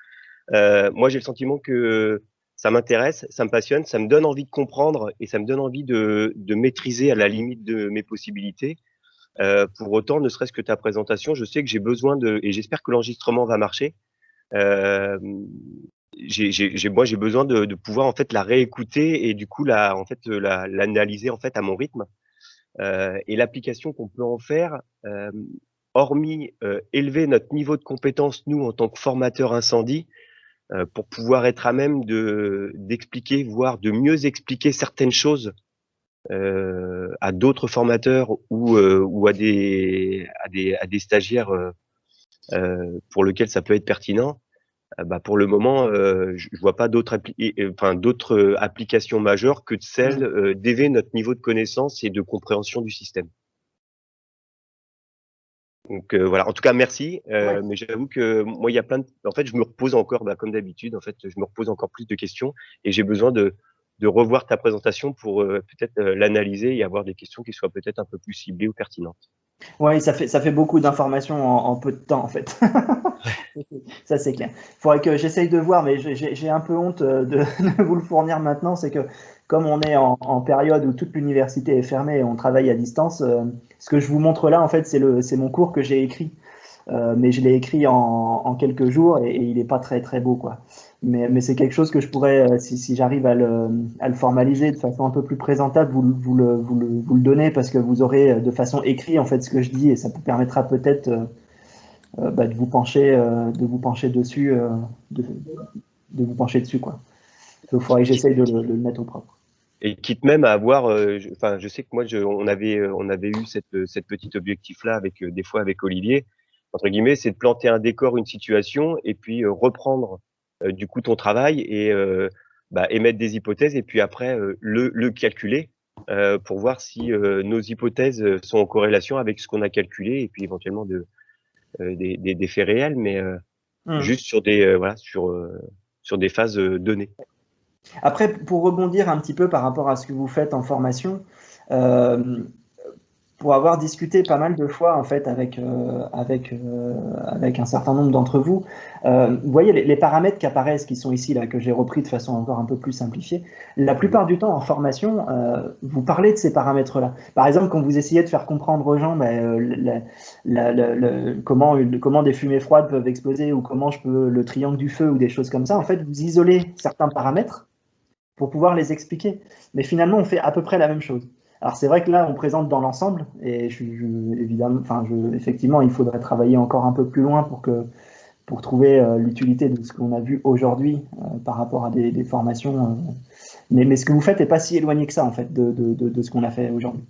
[SPEAKER 3] Moi, j'ai le sentiment que ça m'intéresse, ça me passionne, ça me donne envie de comprendre et ça me donne envie de maîtriser à la limite de mes possibilités. Pour autant, ne serait-ce que ta présentation, je sais que j'ai besoin et j'espère que l'enregistrement va marcher. Moi, j'ai besoin de pouvoir en fait la réécouter et du coup l'analyser en fait à mon rythme. et l'application qu'on peut en faire, hormis élever notre niveau de compétence, nous, en tant que formateurs incendie, pour pouvoir être à même d'expliquer, voire de mieux expliquer certaines choses à d'autres formateurs ou à des stagiaires pour lesquels ça peut être pertinent. Bah, pour le moment, je vois pas d'autres applications majeures que de celle d'élever notre niveau de connaissance et de compréhension du système. Donc voilà, en tout cas merci,
[SPEAKER 1] Ouais.
[SPEAKER 3] mais j'avoue que moi il y a en fait je me repose encore, bah, comme d'habitude en fait, je me repose encore plus de questions et j'ai besoin de revoir ta présentation pour, peut-être, l'analyser et avoir des questions qui soient peut-être un peu plus ciblées ou pertinentes.
[SPEAKER 1] Ouais, ça fait beaucoup d'informations en peu de temps, en fait. Ça, c'est clair. Il faudrait que j'essaye de voir, mais j'ai un peu honte de vous le fournir maintenant. C'est que comme on est en période où toute l'université est fermée et on travaille à distance, ce que je vous montre là, en fait, c'est mon cours que j'ai écrit. Mais je l'ai écrit en quelques jours et il n'est pas très très beau, quoi. Mais c'est quelque chose que je pourrais, si j'arrive à le formaliser de façon un peu plus présentable, vous le donner parce que vous aurez de façon écrite en fait ce que je dis et ça vous permettra peut-être bah, de vous pencher dessus, de vous pencher dessus, quoi. Il faudrait que j'essaye de le mettre au propre.
[SPEAKER 3] Et quitte même à avoir, je sais que moi, on avait eu cette petit objectif-là avec des fois avec Olivier, entre guillemets, c'est de planter un décor, une situation, et puis reprendre du coup ton travail et bah, émettre des hypothèses, et puis après le calculer pour voir si nos hypothèses sont en corrélation avec ce qu'on a calculé, et puis éventuellement des faits réels, mais juste sur sur des phases données.
[SPEAKER 1] Après, pour rebondir un petit peu par rapport à ce que vous faites en formation, euh, pour avoir discuté pas mal de fois en fait avec un certain nombre d'entre vous, vous voyez les paramètres qui apparaissent, qui sont ici là, que j'ai repris de façon encore un peu plus simplifiée. La plupart du temps en formation, vous parlez de ces paramètres-là. Par exemple, quand vous essayez de faire comprendre aux gens comment des fumées froides peuvent exploser ou comment le triangle du feu ou des choses comme ça, en fait, vous isolez certains paramètres pour pouvoir les expliquer. Mais finalement, on fait à peu près la même chose. Alors c'est vrai que là, on présente dans l'ensemble, et évidemment, effectivement, il faudrait travailler encore un peu plus loin pour trouver l'utilité de ce qu'on a vu aujourd'hui par rapport à des formations. Mais ce que vous faites n'est pas si éloigné que ça, en fait, de ce qu'on a fait aujourd'hui.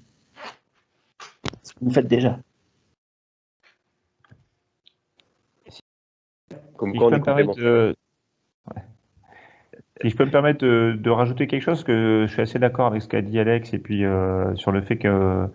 [SPEAKER 1] Ce que vous faites déjà.
[SPEAKER 3] Comme
[SPEAKER 2] Si
[SPEAKER 3] quoi,
[SPEAKER 2] je
[SPEAKER 3] on
[SPEAKER 2] peux
[SPEAKER 3] est
[SPEAKER 2] me permettre
[SPEAKER 3] complémentaires.
[SPEAKER 2] Si je peux me permettre de rajouter quelque chose, que je suis assez d'accord avec ce qu'a dit Alex, et puis sur le fait que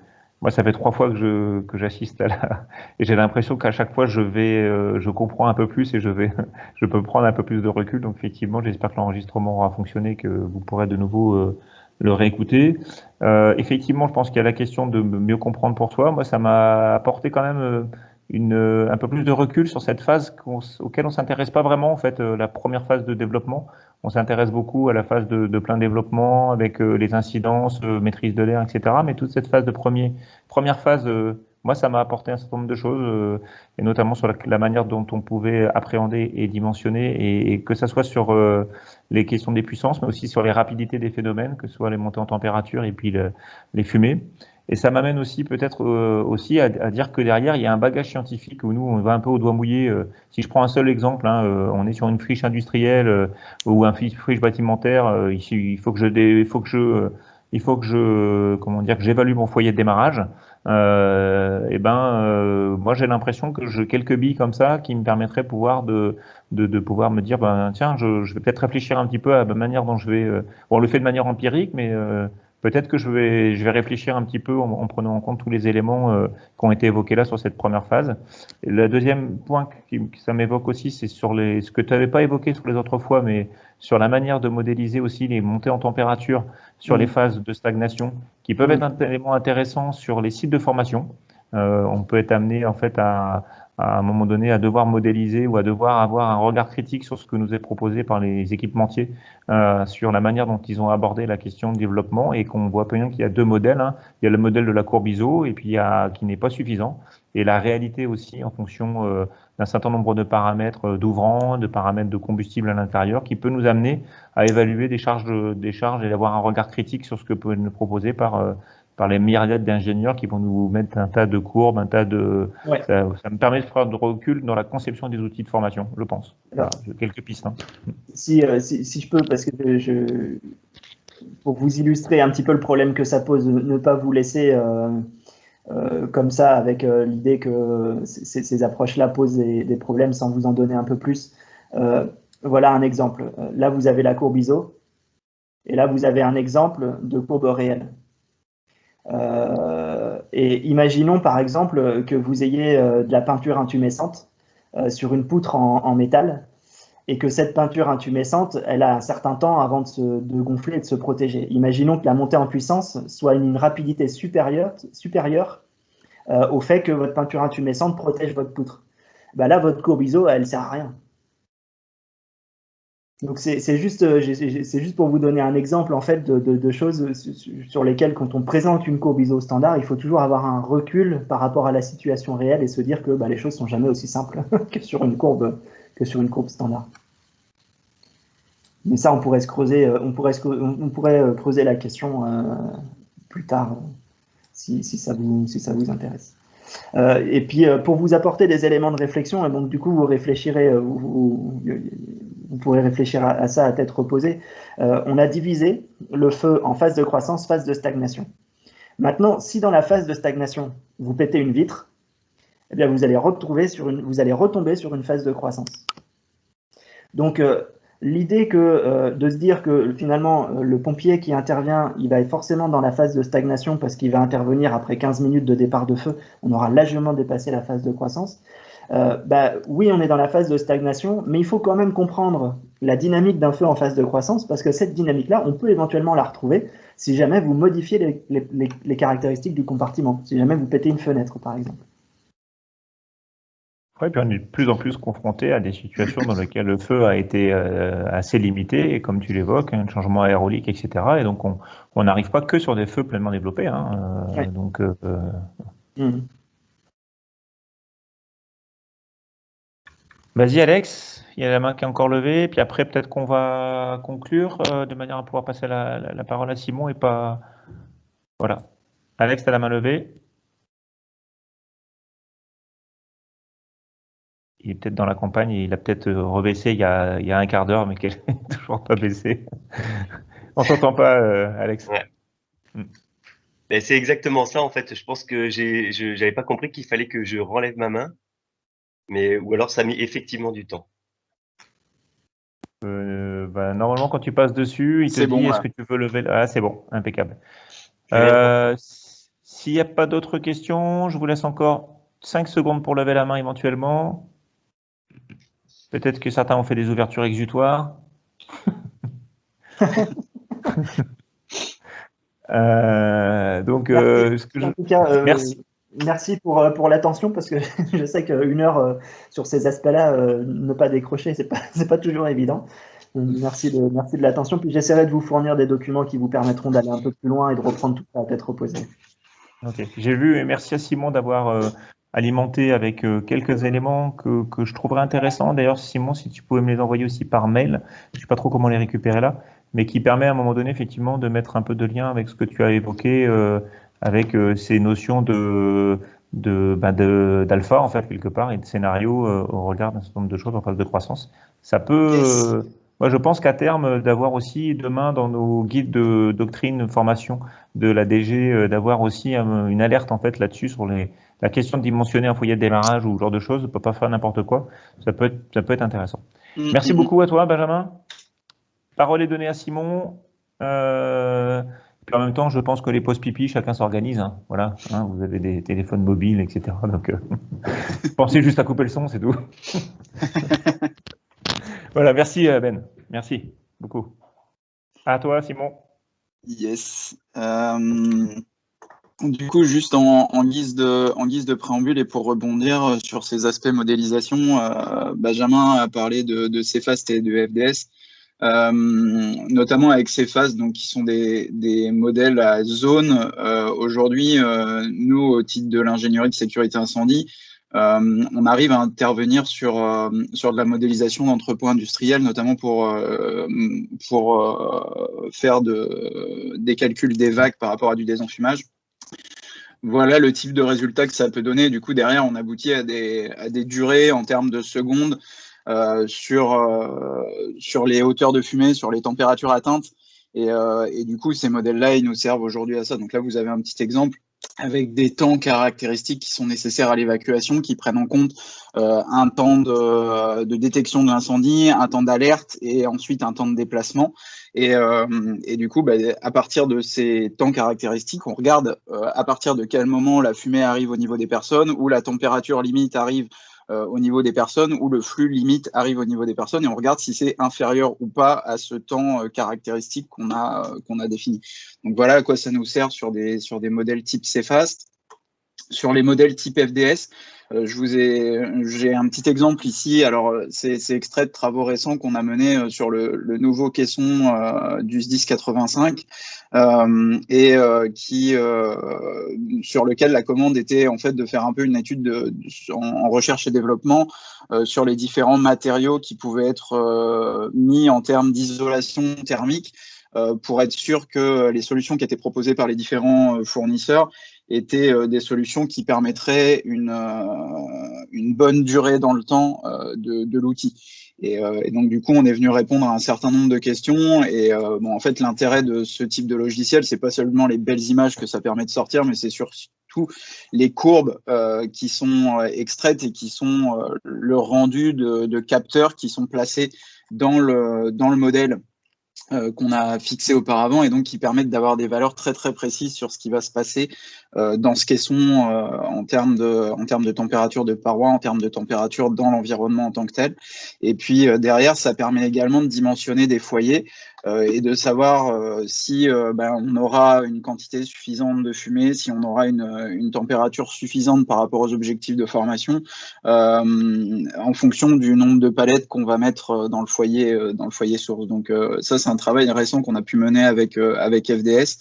[SPEAKER 2] moi, ça fait 3 fois que j'assiste à et j'ai l'impression qu'à chaque fois, je comprends un peu plus et je peux prendre un peu plus de recul. Donc effectivement, j'espère que l'enregistrement aura fonctionné, que vous pourrez de nouveau le réécouter. Effectivement, je pense qu'il y a la question de mieux comprendre pour soi. Moi, ça m'a apporté quand même un peu plus de recul sur cette phase auquel on s'intéresse pas vraiment, en fait, la première phase de développement. On s'intéresse beaucoup à la phase de plein développement avec les incidences, maîtrise de l'air, etc. Mais toute cette phase de première phase, moi, ça m'a apporté un certain nombre de choses, et notamment sur la manière dont on pouvait appréhender et dimensionner, et que ça soit sur les questions des puissances, mais aussi sur les rapidités des phénomènes, que ce soit les montées en température et puis les fumées. Et ça m'amène aussi peut-être aussi à dire que derrière, il y a un bagage scientifique où nous, on va un peu au doigt mouillé. Si je prends un seul exemple, hein, on est sur une friche industrielle ou un friche bâtimentaire. Ici, comment dire, que j'évalue mon foyer de démarrage. Moi, j'ai l'impression que j'ai quelques billes comme ça qui me permettraient de pouvoir me dire, ben tiens, je vais peut-être réfléchir un petit peu à la manière dont je vais. Bon, on le fait de manière empirique, mais peut-être que je vais réfléchir un petit peu en prenant en compte tous les éléments qui ont été évoqués là sur cette première phase. Et le deuxième point que ça m'évoque aussi, c'est sur ce que tu n'avais pas évoqué sur les autres fois, mais sur la manière de modéliser aussi les montées en température sur les phases de stagnation, qui peuvent être un élément intéressant sur les sites de formation. On peut être amené en fait à un moment donné à devoir modéliser ou à devoir avoir un regard critique sur ce que nous est proposé par les équipementiers sur la manière dont ils ont abordé la question de développement, et qu'on voit bien qu'il y a deux modèles, hein. Il y a le modèle de la courbe ISO et puis qui n'est pas suffisant, et la réalité aussi en fonction d'un certain nombre de paramètres d'ouvrants, de paramètres de combustible à l'intérieur, qui peut nous amener à évaluer des charges et d'avoir un regard critique sur ce que peut nous proposer par par les myriades d'ingénieurs qui vont nous mettre un tas de courbes, un tas de…
[SPEAKER 1] Ouais.
[SPEAKER 2] Ça me permet de prendre de recul dans la conception des outils de formation, je pense. Voilà, j'ai quelques pistes. Hein.
[SPEAKER 1] Si je peux, parce que pour vous illustrer un petit peu le problème que ça pose, ne pas vous laisser comme ça avec l'idée que ces approches-là posent des problèmes sans vous en donner un peu plus. Voilà un exemple. Là, vous avez la courbe ISO, et là, vous avez un exemple de courbe réelle. Et imaginons par exemple que vous ayez de la peinture intumescente sur une poutre en métal, et que cette peinture intumescente, elle a un certain temps avant de gonfler et de se protéger. Imaginons que la montée en puissance soit une rapidité supérieure au fait que votre peinture intumescente protège votre poutre. Bah là, votre courbe ISO, elle ne sert à rien. Donc c'est juste pour vous donner un exemple en fait de choses sur lesquelles, quand on présente une courbe ISO standard, il faut toujours avoir un recul par rapport à la situation réelle et se dire que les choses sont jamais aussi simples que sur une courbe standard. Mais ça, on pourrait creuser la question plus tard si ça vous intéresse. Et puis pour vous apporter des éléments de réflexion, et donc du coup vous réfléchirez, vous pourrez réfléchir à ça à tête reposée. On a divisé le feu en phase de croissance, phase de stagnation. Maintenant, si dans la phase de stagnation vous pétez une vitre, eh bien vous allez retomber sur une phase de croissance. Donc l'idée de se dire que finalement le pompier qui intervient, il va être forcément dans la phase de stagnation parce qu'il va intervenir après 15 minutes de départ de feu, on aura largement dépassé la phase de croissance. Oui, on est dans la phase de stagnation, mais il faut quand même comprendre la dynamique d'un feu en phase de croissance, parce que cette dynamique-là, on peut éventuellement la retrouver si jamais vous modifiez les caractéristiques du compartiment, si jamais vous pétez une fenêtre, par exemple.
[SPEAKER 2] Oui, puis on est de plus en plus confronté à des situations dans lesquelles le feu a été assez limité, et comme tu l'évoques, un changement aérolique, etc. Et donc, on n'arrive pas que sur des feux pleinement développés. Hein,
[SPEAKER 1] ouais.
[SPEAKER 2] Donc, Vas-y, Alex, il y a la main qui est encore levée, puis après, peut-être qu'on va conclure de manière à pouvoir passer la parole à Simon et pas… Voilà. Alex, tu as la main levée. Il est peut-être dans la campagne et il a peut-être rebaissé il y a un quart d'heure, mais qu'elle n'est toujours pas baissée. On t'entend pas, Alex.
[SPEAKER 3] Ouais. C'est exactement ça, en fait. Je pense que j'avais pas compris qu'il fallait que je relève ma main, ou alors ça a mis effectivement du temps.
[SPEAKER 2] Normalement, quand tu passes dessus, il te dit est-ce que tu veux lever… Ah, c'est bon, impeccable. S'il n'y a pas d'autres questions, je vous laisse encore 5 secondes pour lever la main éventuellement. Peut-être que certains ont fait des ouvertures exutoires.
[SPEAKER 1] En tout cas, merci pour l'attention, parce que je sais qu'une heure sur ces aspects-là, ne pas décrocher, c'est pas toujours évident. Merci de l'attention. Puis j'essaierai de vous fournir des documents qui vous permettront d'aller un peu plus loin et de reprendre tout ça à tête reposée.
[SPEAKER 2] Ok, j'ai vu, et merci à Simon d'avoir alimenté avec quelques éléments que je trouverais intéressants. D'ailleurs, Simon, si tu pouvais me les envoyer aussi par mail, je ne sais pas trop comment les récupérer là, mais qui permet à un moment donné effectivement de mettre un peu de lien avec ce que tu as évoqué, avec ces notions d'alpha en fait quelque part, et de scénario au regard d'un certain nombre de choses en phase de croissance. Ça peut… Moi, je pense qu'à terme, d'avoir aussi demain dans nos guides de doctrine, formation de la DG, d'avoir aussi une alerte en fait là-dessus sur la question de dimensionner un foyer de démarrage ou ce genre de choses, on ne peut pas faire n'importe quoi. Ça peut être intéressant. Merci beaucoup à toi, Benjamin. Parole est donnée à Simon. Puis en même temps, je pense que les pauses pipi, chacun s'organise. Hein. Voilà, hein, vous avez des téléphones mobiles, etc. Donc, pensez juste à couper le son, c'est tout. Voilà, merci Ben. Merci beaucoup. À toi, Simon.
[SPEAKER 4] Yes. Du coup, juste en guise de préambule et pour rebondir sur ces aspects modélisation, Benjamin a parlé de CFAST et de FDS, notamment avec CFAST, donc qui sont des modèles à zone. Aujourd'hui, nous, au titre de l'ingénierie de sécurité incendie, on arrive à intervenir sur de la modélisation d'entrepôts industriels, notamment pour faire des calculs des vagues par rapport à du désenfumage. Voilà le type de résultat que ça peut donner. Du coup, derrière, on aboutit à des durées en termes de secondes sur les hauteurs de fumée, sur les températures atteintes. Et du coup, ces modèles-là, ils nous servent aujourd'hui à ça. Donc là, vous avez un petit exemple avec des temps caractéristiques qui sont nécessaires à l'évacuation, qui prennent en compte un temps de détection de l'incendie, un temps d'alerte et ensuite un temps de déplacement. Et du coup, à partir de ces temps caractéristiques, on regarde à partir de quel moment la fumée arrive au niveau des personnes, ou la température limite arrive au niveau des personnes, ou le flux limite arrive au niveau des personnes, et on regarde si c'est inférieur ou pas à ce temps caractéristique qu'on a défini. Donc voilà à quoi ça nous sert sur des modèles type CFAST. Sur les modèles type FDS, j'ai un petit exemple ici. Alors, c'est extrait de travaux récents qu'on a menés sur le nouveau caisson du SDIS 85 sur lequel la commande était en fait de faire un peu une étude en recherche et développement sur les différents matériaux qui pouvaient être mis en termes d'isolation thermique pour être sûr que les solutions qui étaient proposées par les différents fournisseurs étaient des solutions qui permettraient une bonne durée dans le temps de l'outil. Et donc, du coup, on est venu répondre à un certain nombre de questions. Et en fait, l'intérêt de ce type de logiciel, c'est pas seulement les belles images que ça permet de sortir, mais c'est surtout les courbes qui sont extraites et qui sont le rendu de capteurs qui sont placés dans le modèle qu'on a fixé auparavant, et donc qui permettent d'avoir des valeurs très très précises sur ce qui va se passer dans ce caisson en termes de température de paroi, en termes de température dans l'environnement en tant que tel. Et puis derrière, ça permet également de dimensionner des foyers et de savoir si on aura une quantité suffisante de fumée, si on aura une température suffisante par rapport aux objectifs de formation, en fonction du nombre de palettes qu'on va mettre dans le foyer source. Donc ça, c'est un travail récent qu'on a pu mener avec FDS.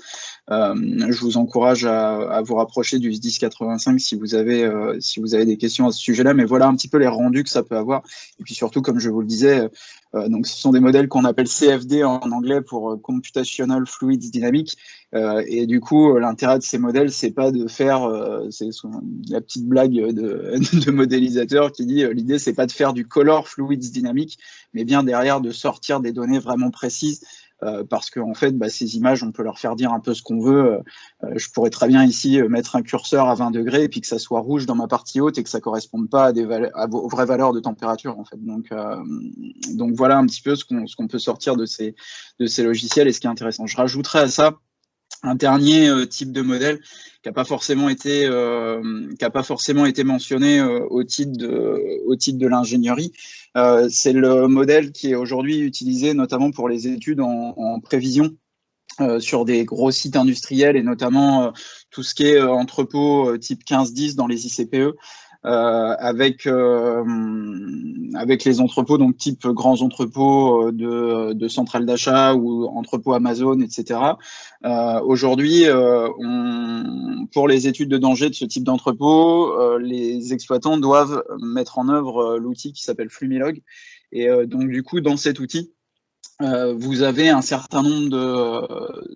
[SPEAKER 4] Je vous encourage à vous rapprocher du SDIS 85 si vous avez des questions à ce sujet-là. Mais voilà un petit peu les rendus que ça peut avoir. Et puis surtout, comme je vous le disais, donc ce sont des modèles qu'on appelle CFD en anglais pour Computational Fluids Dynamics. Et du coup, l'intérêt de ces modèles, c'est pas de faire la petite blague de modélisateur qui dit l'idée, c'est pas de faire du color fluids dynamique, mais bien derrière de sortir des données vraiment précises. Parce qu'en fait, ces images, on peut leur faire dire un peu ce qu'on veut. Je pourrais très bien ici mettre un curseur à 20 degrés et puis que ça soit rouge dans ma partie haute et que ça ne corresponde pas aux vraies valeurs de température, en fait. Donc voilà un petit peu ce qu'on peut sortir de ces logiciels et ce qui est intéressant. Je rajouterais à ça un dernier type de modèle qui n'a pas forcément été mentionné au titre de l'ingénierie. C'est le modèle qui est aujourd'hui utilisé notamment pour les études en prévision sur des gros sites industriels et notamment tout ce qui est entrepôt type 15-10 dans les ICPE. Avec les entrepôts, donc type grands entrepôts de centrales d'achat ou entrepôts Amazon, etc. Aujourd'hui, pour les études de danger de ce type d'entrepôt, les exploitants doivent mettre en œuvre l'outil qui s'appelle Flumilog. Et donc du coup, dans cet outil, vous avez un certain nombre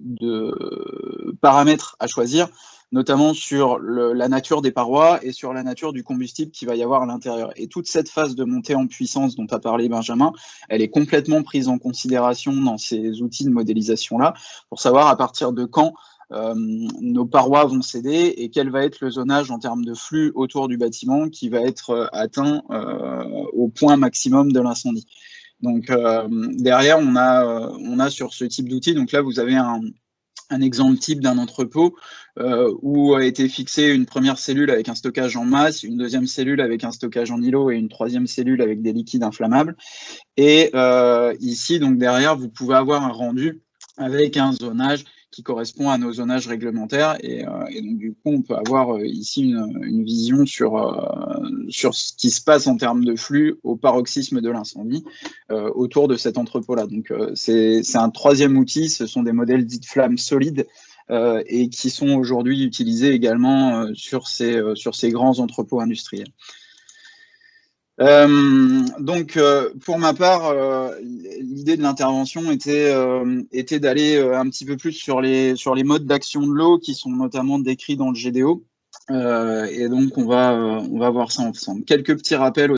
[SPEAKER 4] de paramètres à choisir, notamment sur la nature des parois et sur la nature du combustible qu'il va y avoir à l'intérieur. Et toute cette phase de montée en puissance dont a parlé Benjamin, elle est complètement prise en considération dans ces outils de modélisation-là, pour savoir à partir de quand nos parois vont céder et quel va être le zonage en termes de flux autour du bâtiment qui va être atteint au point maximum de l'incendie. Donc derrière, on a sur ce type d'outil, donc là vous avez un exemple type d'un entrepôt où a été fixée une première cellule avec un stockage en masse, une deuxième cellule avec un stockage en îlot et une troisième cellule avec des liquides inflammables. Et ici, donc derrière, vous pouvez avoir un rendu avec un zonage qui correspond à nos zonages réglementaires. Et donc, du coup, on peut avoir ici une vision sur ce qui se passe en termes de flux au paroxysme de l'incendie autour de cet entrepôt-là. Donc, c'est un troisième outil. Ce sont des modèles dits de flammes solides et qui sont aujourd'hui utilisés également sur ces grands entrepôts industriels. Donc, pour ma part, l'idée de l'intervention était d'aller un petit peu plus sur les modes d'action de l'eau qui sont notamment décrits dans le GDO. Et donc, on va voir ça ensemble. Quelques petits rappels